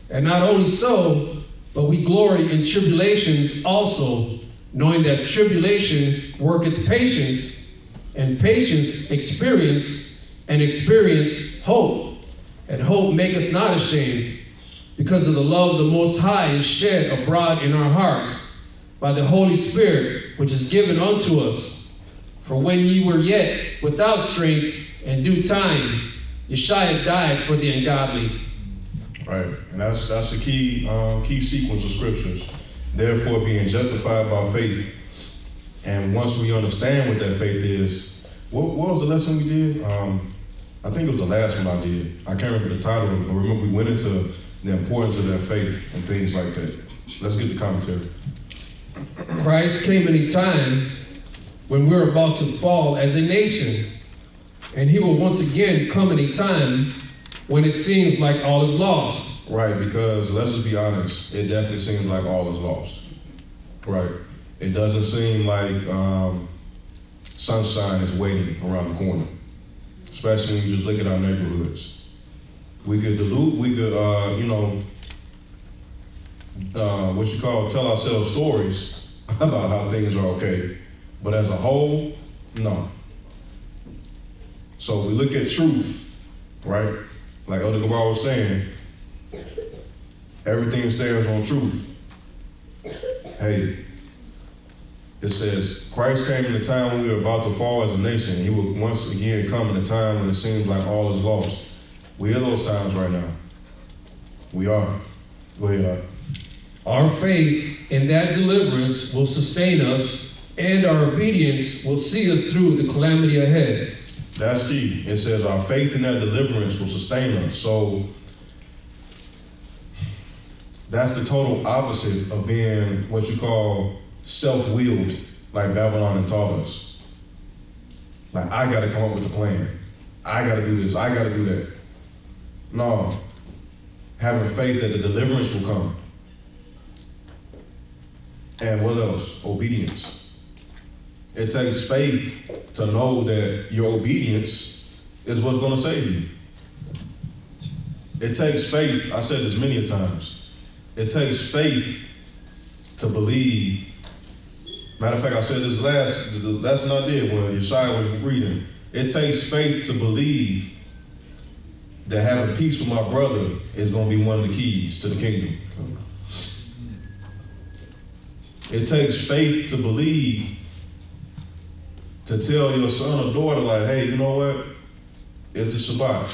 And not only so, but we glory in tribulations also, knowing that tribulation worketh patience, and patience experience, and experience hope. And hope maketh not ashamed, because of the love of the Most High is shed abroad in our hearts by the Holy Spirit, which is given unto us. For when ye were yet without strength, in due time, Yeshua died for the ungodly. Right, and that's the key sequence of scriptures. Therefore, being justified by faith, and once we understand what that faith is, what was the lesson we did? I think it was the last one I did. I can't remember the title of it, but remember we went into the importance of that faith and things like that. Let's get the commentary. Christ came in a time when we're about to fall as a nation, and he will once again come in a time when it seems like all is lost. Right, because let's just be honest, it definitely seems like all is lost. Right, it doesn't seem like sunshine is waiting around the corner, especially when you just look at our neighborhoods. We could tell ourselves stories about how things are okay, but as a whole, no. So we look at truth, right? Like Elder Gabar was saying, everything stands on truth. Hey, it says, Christ came in a time when we were about to fall as a nation. He will once again come in a time when it seems like all is lost. We are those times right now. We are. Go ahead, Our faith in that deliverance will sustain us, and our obedience will see us through the calamity ahead. That's key. It says our faith in that deliverance will sustain us. So that's the total opposite of being what you call self-willed, like Babylon had taught us. Like, I got to come up with a plan. I got to do this. I got to do that. No. Having faith that the deliverance will come. And what else? Obedience. It takes faith to know that your obedience is what's going to save you. It takes faith, I said this many a times, it takes faith to believe. Matter of fact, I said this the lesson I did when Yeshua was reading. It takes faith to believe that having peace with my brother is going to be one of the keys to the kingdom. It takes faith to believe, to tell your son or daughter, like, hey, you know what? It's the Shabbat.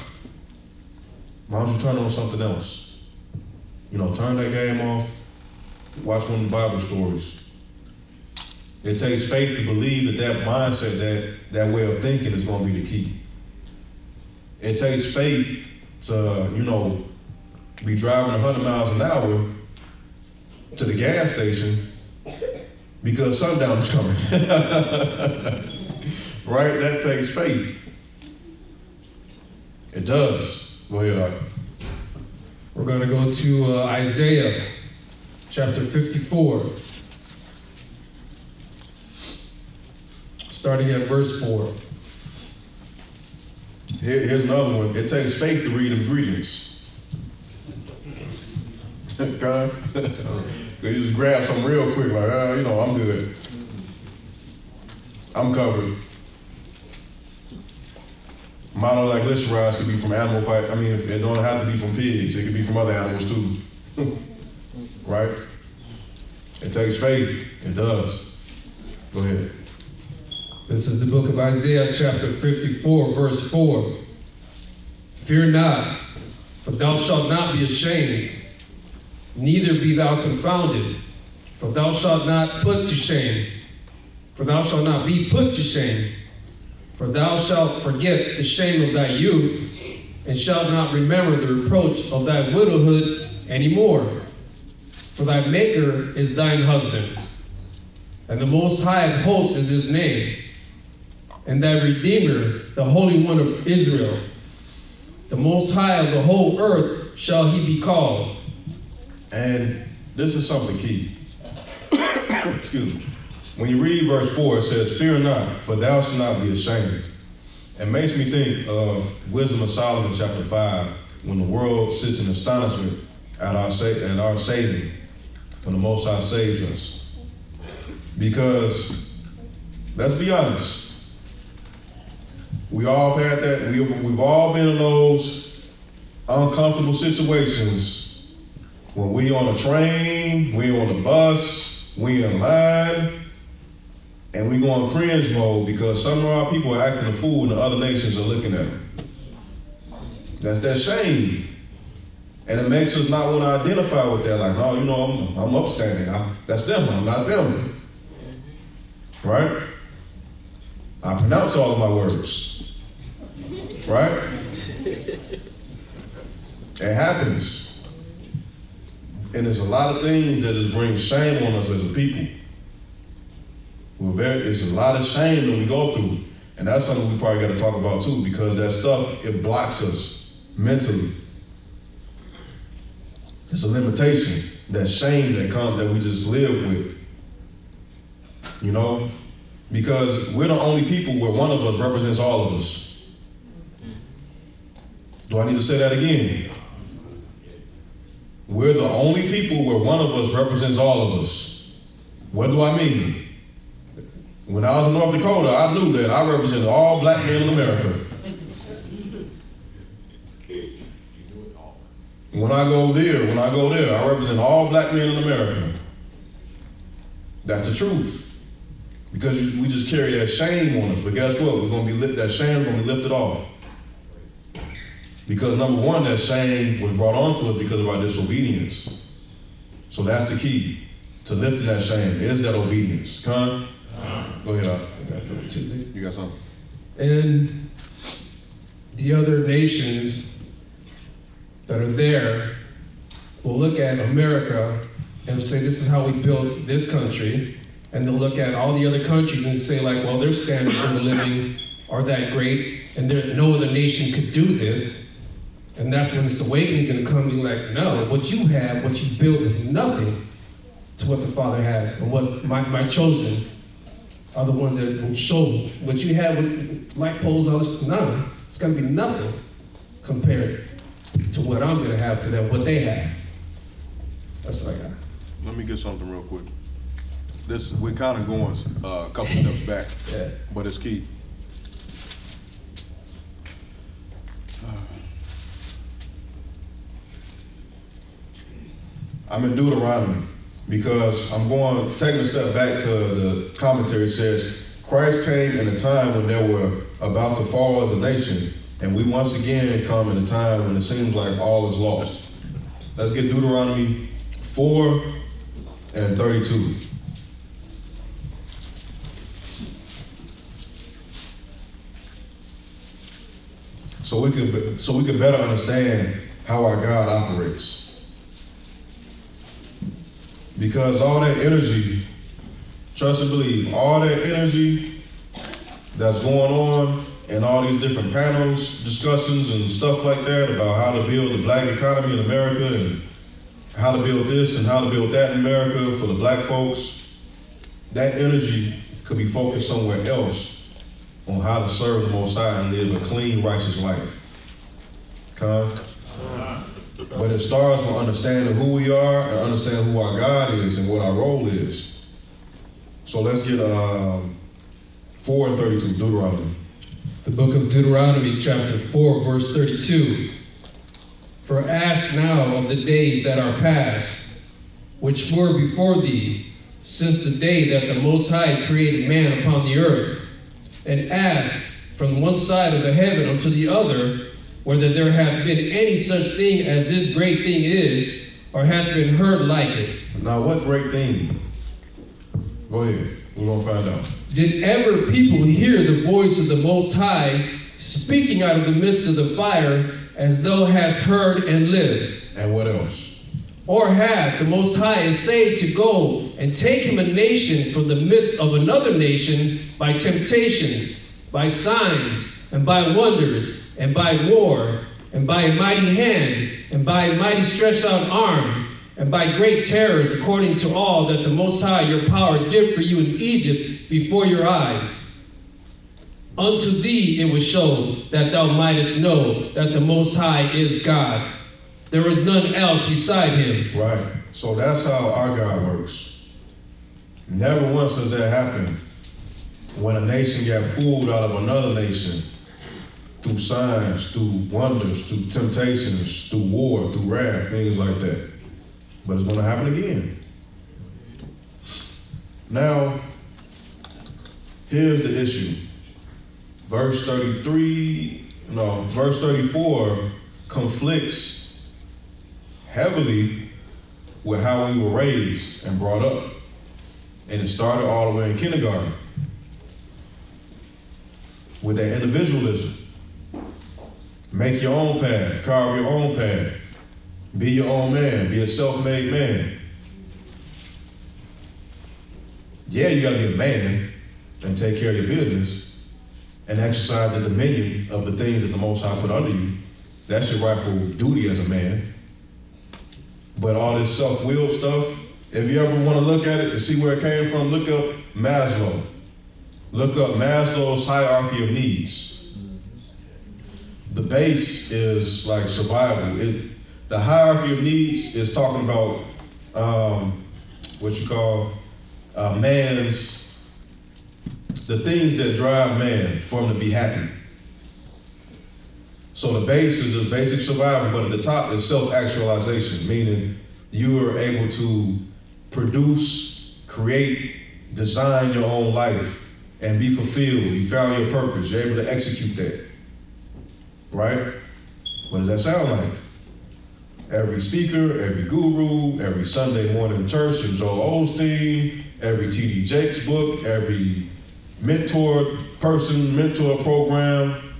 Why don't you turn on something else? Turn that game off, watch one of the Bible stories. It takes faith to believe that mindset, that way of thinking is going to be the key. It takes faith to, be driving 100 miles an hour to the gas station because sundown is coming. Right? That takes faith. It does. Go ahead, We're going to go to Isaiah chapter 54, starting at verse 4. Here's another one. It takes faith to read ingredients. God, you just grab something real quick, like, I'm good. I'm covered. Monoglycerides could be from animal fight. If it don't have to be from pigs, it could be from other animals too. Right? It takes faith. It does. Go ahead. This is the book of Isaiah chapter 54, verse 4. Fear not, for thou shalt not be ashamed, neither be thou confounded, for thou shalt not put to shame, for thou shalt not be put to shame. For thou shalt forget the shame of thy youth, and shalt not remember the reproach of thy widowhood any more. For thy Maker is thine husband, and the Most High of hosts is his name, and thy Redeemer, the Holy One of Israel. The Most High of the whole earth shall he be called. And this is something key. Excuse me. When you read verse 4, it says, "Fear not, for thou shalt not be ashamed." It makes me think of Wisdom of Solomon chapter 5, when the world sits in astonishment at our saving, when the Most High saves us. Because, let's be honest, we all have had that, we've all been in those uncomfortable situations when we on a train, we on a bus, we in line, and we go in cringe mode because some of our people are acting a fool and the other nations are looking at them. That's that shame. And it makes us not want to identify with that, like, no, you know, I'm upstanding. That's them, I'm not them. Right? I pronounce all of my words. Right? It happens. And there's a lot of things that just bring shame on us as a people. It's a lot of shame that we go through. And that's something we probably got to talk about too, because that stuff, it blocks us mentally. It's a limitation, that shame that comes, that we just live with. You know? Because we're the only people where one of us represents all of us. Do I need to say that again? We're the only people where one of us represents all of us. What do I mean? When I was in North Dakota, I knew that I represented all black men in America. When I go there, I represent all black men in America. That's the truth. Because we just carry that shame on us. But guess what? That shame is going to be lifted off. Because number one, that shame was brought onto us because of our disobedience. So that's the key to lifting that shame, is that obedience. Con? Go ahead, Al. You got something? And the other nations that are there will look at America and say, this is how we built this country. And they'll look at all the other countries and say, like, well, their standards of living are that great, and no other nation could do this. And that's when this awakening is going to come and be like, no, what you have, what you built is nothing to what the Father has. And what my chosen are the ones that will show what you have with light poles, all this, no, it's going to be nothing compared to what I'm going to have for them, what they have. That's what I got. Let me get something real quick. We're kind of going a couple steps back, but it's key. I'm in Deuteronomy because taking a step back to the commentary. It says, Christ came in a time when they were about to fall as a nation, and we once again come in a time when it seems like all is lost. Let's get Deuteronomy 4 and 32. So we could better understand how our God operates. Because all that energy, trust and believe, all that energy that's going on in all these different panels, discussions and stuff like that about how to build the black economy in America and how to build this and how to build that in America for the black folks, that energy could be focused somewhere else on how to serve the Most High and live a clean, righteous life. But it starts from understanding who we are and understanding who our God is and what our role is. So let's get 4 and 32, Deuteronomy. The book of Deuteronomy, chapter 4, verse 32. For ask now of the days that are past, which were before thee, since the day that the Most High created man upon the earth, and ask from one side of the heaven unto the other, whether there hath been any such thing as this great thing is, or hath been heard like it. Now what great thing? Go ahead. We're going to find out. Did ever people hear the voice of the Most High speaking out of the midst of the fire, as thou hast heard and lived? And what else? Or have the Most High essayed to go and take him a nation from the midst of another nation by temptations, by signs, and by wonders, and by war, and by a mighty hand, and by a mighty stretched out arm, and by great terrors, according to all that the Most High your power did for you in Egypt before your eyes? Unto thee it was shown that thou mightest know that the Most High is God. There is none else beside him. Right. So that's how our God works. Never once has that happened when a nation got pulled out of another nation through signs, through wonders, through temptations, through war, through wrath, things like that. But it's going to happen again. Now, here's the issue. Verse 34 conflicts heavily with how we were raised and brought up. And it started all the way in kindergarten with that individualism. Make your own path, carve your own path, be your own man, be a self-made man. Yeah, you gotta be a man and take care of your business and exercise the dominion of the things that the Most High put under you. That's your rightful duty as a man. But all this self-will stuff, if you ever want to look at it to see where it came from, look up Maslow. Look up Maslow's hierarchy of needs. The base is like survival. The hierarchy of needs is talking about what you call the things that drive man for him to be happy. So the base is just basic survival, but at the top is self-actualization, meaning you are able to produce, create, design your own life, and be fulfilled. You found your purpose. You're able to execute that. Right? What does that sound like? Every speaker, every guru, every Sunday morning church in Joel Osteen, every T.D. Jakes book, every mentor program,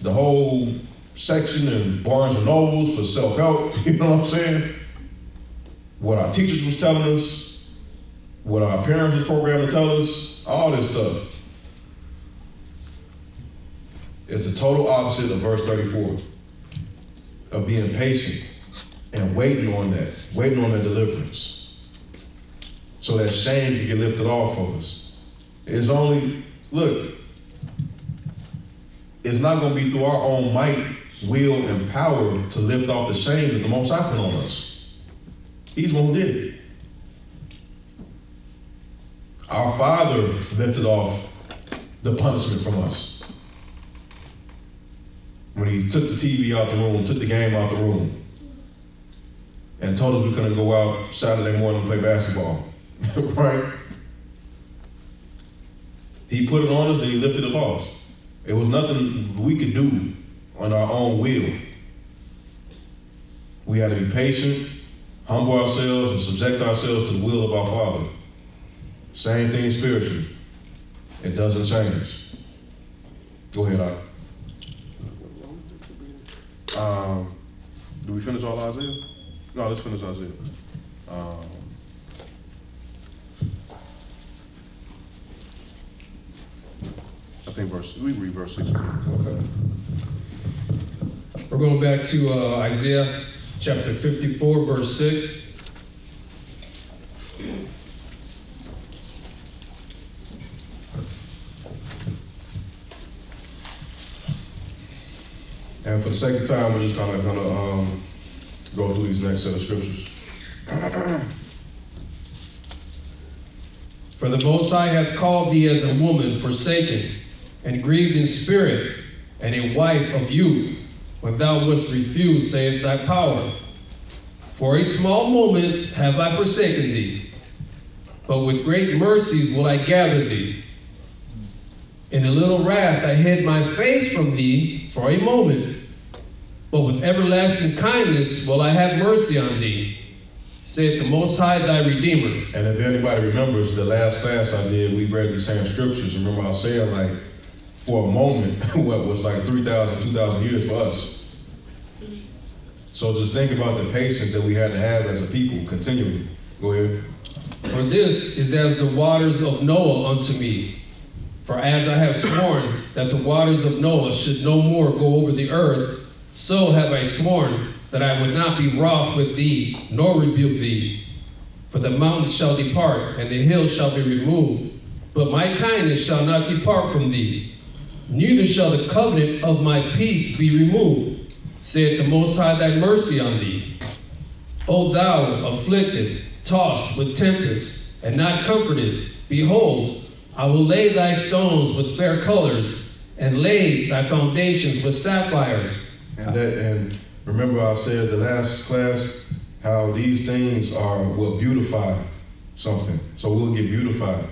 the whole section in Barnes and Nobles for self-help, you know what I'm saying? What our teachers was telling us, what our parents was programmed to tell us, all this stuff. It's the total opposite of verse 34, of being patient and waiting on that deliverance. So that shame can get lifted off of us. It's not gonna be through our own might, will, and power to lift off the shame that the Most High put on us. He's the one who did it. Our Father lifted off the punishment from us. When he took the TV out the room, took the game out the room, and told us we couldn't go out Saturday morning and play basketball, right? He put it on us, then he lifted it off. It was nothing we could do on our own will. We had to be patient, humble ourselves, and subject ourselves to the will of our Father. Same thing spiritually. It doesn't change. Go ahead, Ike. Do we finish all Isaiah? No, let's finish Isaiah. I think we read verse 6. Okay. We're going back to Isaiah chapter 54, verse 6. And for the sake of time, we're just kind of gonna go through these next set of scriptures. For the Most High hath called thee as a woman forsaken, and grieved in spirit, and a wife of youth, when thou wast refused, saith thy power. For a small moment have I forsaken thee, but with great mercies will I gather thee. In a little wrath I hid my face from thee for a moment, but with everlasting kindness will I have mercy on thee. saith the Most High thy Redeemer. And if anybody remembers the last class I did, we read these same scriptures. Remember I was saying, like, for a moment, what was like 3,000, 2,000 years for us. So just think about the patience that we had to have as a people continually. Go ahead. For this is as the waters of Noah unto me. For as I have sworn that the waters of Noah should no more go over the earth, so have I sworn that I would not be wroth with thee, nor rebuke thee. For the mountains shall depart, and the hills shall be removed, but my kindness shall not depart from thee. Neither shall the covenant of my peace be removed, saith the Most High thy mercy on thee. O thou afflicted, tossed with tempest, and not comforted, behold, I will lay thy stones with fair colors, and lay thy foundations with sapphires. And remember I said the last class how these things will beautify something. So we'll get beautified.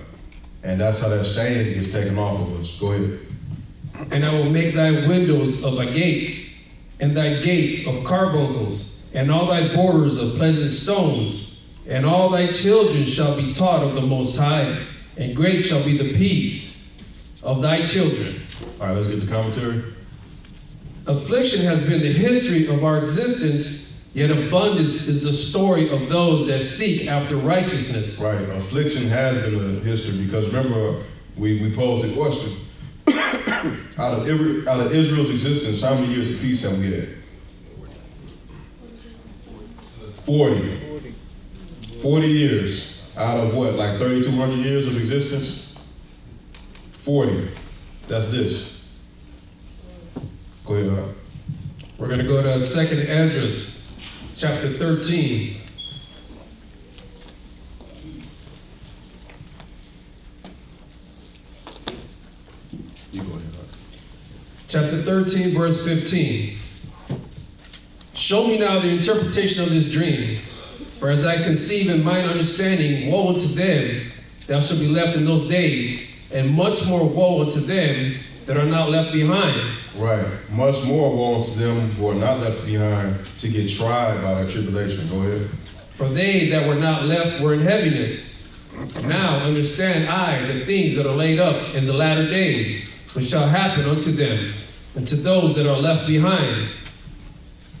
And that's how that shame gets taken off of us. Go ahead. And I will make thy windows of agates, and thy gates of carbuncles, and all thy borders of pleasant stones, and all thy children shall be taught of the Most High, and great shall be the peace of thy children. All right, let's get the commentary. Affliction has been the history of our existence, yet abundance is the story of those that seek after righteousness. Right, affliction has been a history because remember we posed the question. out of Israel's existence, how many years of peace have we had? 40. 40 years out of what, like 3,200 years of existence? 40. That's this. Go ahead, Rob. We're going to go to 2nd Esdras, chapter 13. You go ahead, Rob. Chapter 13, verse 15. Show me now the interpretation of this dream. For as I conceive in mine understanding, woe unto them that shall be left in those days, and much more woe unto them that are not left behind. Right. Much more woe unto them who are not left behind to get tried by that tribulation. Go ahead. For they that were not left were in heaviness. Now understand I the things that are laid up in the latter days, which shall happen unto them, and to those that are left behind.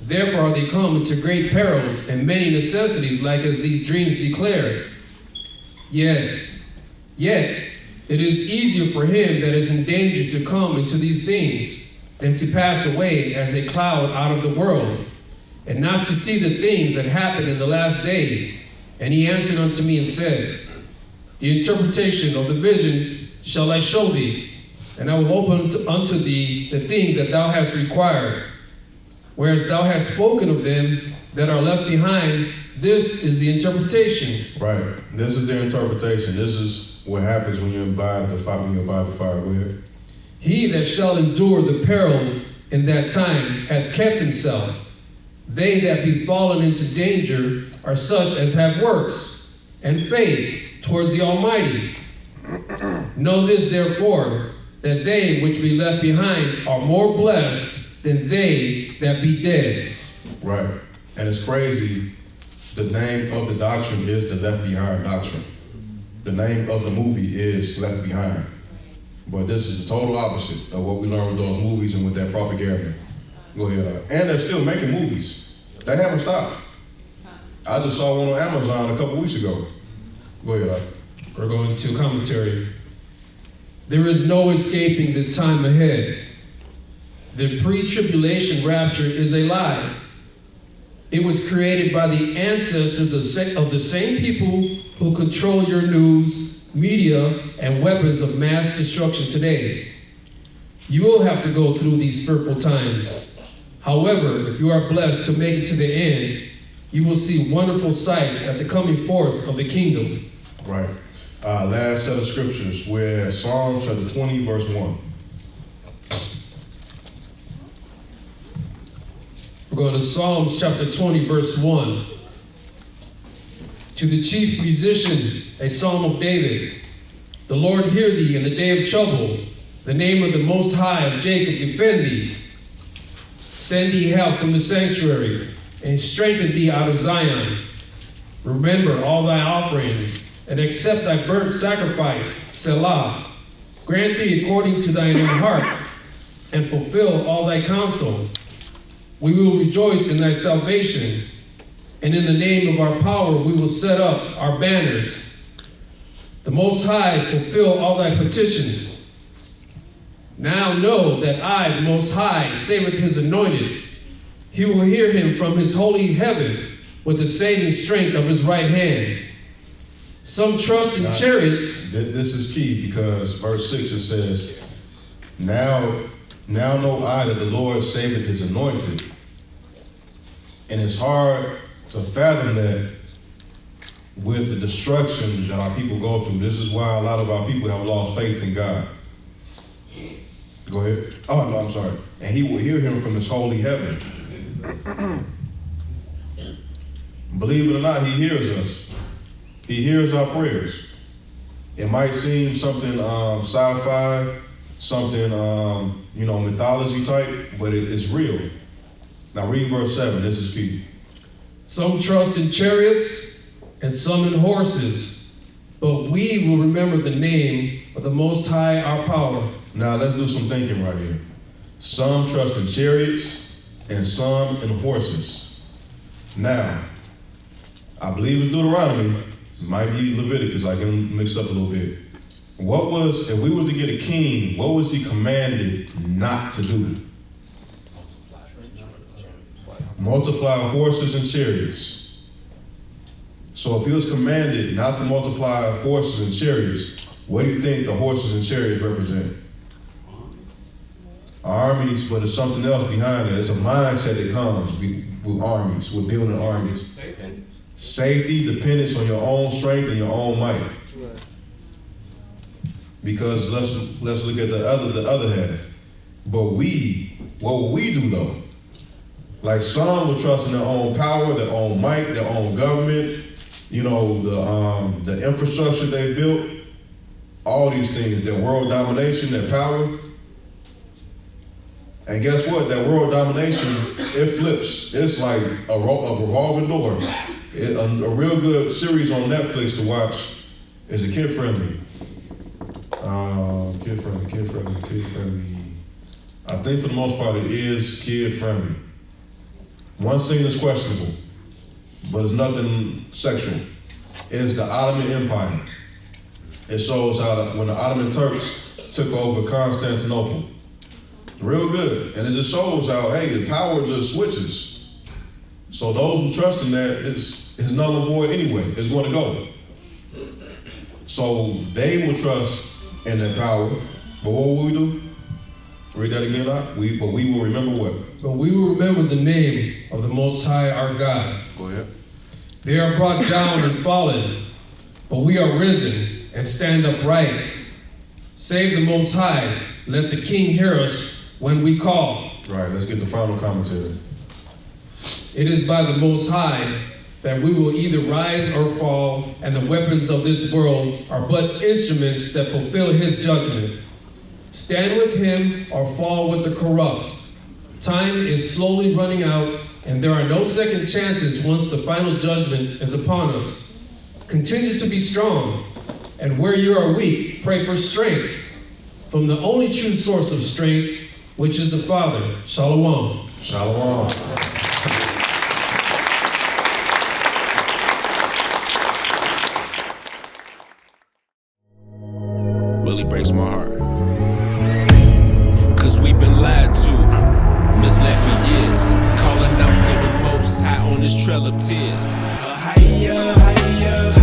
Therefore are they come into great perils and many necessities, like as these dreams declare. Yes, yet it is easier for him that is in danger to come into these things than to pass away as a cloud out of the world, and not to see the things that happen in the last days. And he answered unto me and said, the interpretation of the vision shall I show thee, and I will open unto thee the thing that thou hast required. Whereas thou hast spoken of them that are left behind, this is the interpretation. Right. This is the interpretation. This is what happens when you abide the fire. Go ahead. He that shall endure the peril in that time hath kept himself. They that be fallen into danger are such as have works and faith towards the Almighty. Know this therefore, that they which be left behind are more blessed than they that be dead. Right. And it's crazy. The name of the doctrine is the Left Behind doctrine. The name of the movie is Left Behind. But this is the total opposite of what we learned with those movies and with that propaganda. Go ahead. And they're still making movies. They haven't stopped. I just saw one on Amazon a couple weeks ago. Go ahead. We're going to commentary. There is no escaping this time ahead. The pre-tribulation rapture is a lie. It was created by the ancestors of the same people who control your news, media, and weapons of mass destruction today. You will have to go through these fearful times. However, if you are blessed to make it to the end, you will see wonderful sights at the coming forth of the kingdom. Right. Last set of scriptures, we're Psalms chapter 20, verse 1. We're going to Psalms chapter 20, verse 1. To the chief musician, a psalm of David. The Lord hear thee in the day of trouble. The name of the Most High of Jacob defend thee. Send thee help from the sanctuary, and strengthen thee out of Zion. Remember all thy offerings, and accept thy burnt sacrifice, Selah. Grant thee according to thine own heart, and fulfill all thy counsel. We will rejoice in thy salvation, and in the name of our power we will set up our banners. The Most High fulfill all thy petitions. Now know that I, the Most High, saveth his anointed. He will hear him from his holy heaven with the saving strength of his right hand. Some trust in chariots. This is key because verse 6 it says, Now know I that the Lord saveth his anointed. And it's hard to fathom that with the destruction that our people go through. This is why a lot of our people have lost faith in God. Go ahead. Oh, no, I'm sorry. And he will hear him from his holy heaven. Believe it or not, he hears us. He hears our prayers. It might seem something sci-fi, something mythology type, but it's real. Now read verse 7. This is key. Some trust in chariots and some in horses, but we will remember the name of the Most High, our power. Now let's do some thinking right here. Some trust in chariots and some in horses. Now, I believe it's Deuteronomy. It might be Leviticus. I get them mixed up a little bit. If we were to get a king, what was he commanded not to do? Multiply horses and chariots. So if he was commanded not to multiply horses and chariots, what do you think the horses and chariots represent? Armies, but there's something else behind it. It's a mindset that comes with armies, with building armies. Safety, dependence on your own strength and your own might. Because let's look at the other half. But what will we do though? Like some will trust in their own power, their own might, their own government, the infrastructure they built, all these things, their world domination, their power. And guess what? That world domination, it flips. It's like a revolving door. A real good series on Netflix to watch. Is it kid friendly? Kid friendly. I think for the most part it is kid friendly. One scene is questionable, but it's nothing sexual. It's the Ottoman Empire. It shows how when the Ottoman Turks took over Constantinople. Real good. And it just shows how, hey, the power just switches. So those who trust in that, it's null and void anyway. It's going to go. So they will trust in their power. But what will we do? Read that again, but we will remember what? But we will remember the name of the Most High, our God. Go ahead. They are brought down and fallen, but we are risen and stand upright. Save the Most High. Let the King hear us when we call. Right, let's get the final commentary. It is by the Most High that we will either rise or fall, and the weapons of this world are but instruments that fulfill his judgment. Stand with him or fall with the corrupt. Time is slowly running out, and there are no second chances once the final judgment is upon us. Continue to be strong, and where you are weak, pray for strength from the only true source of strength, which is the Father. Shalom. Shalom. Really breaks my heart. Cause we've been lied to, misled for years, calling out to the Most High on this trail of tears. AHRAYAH,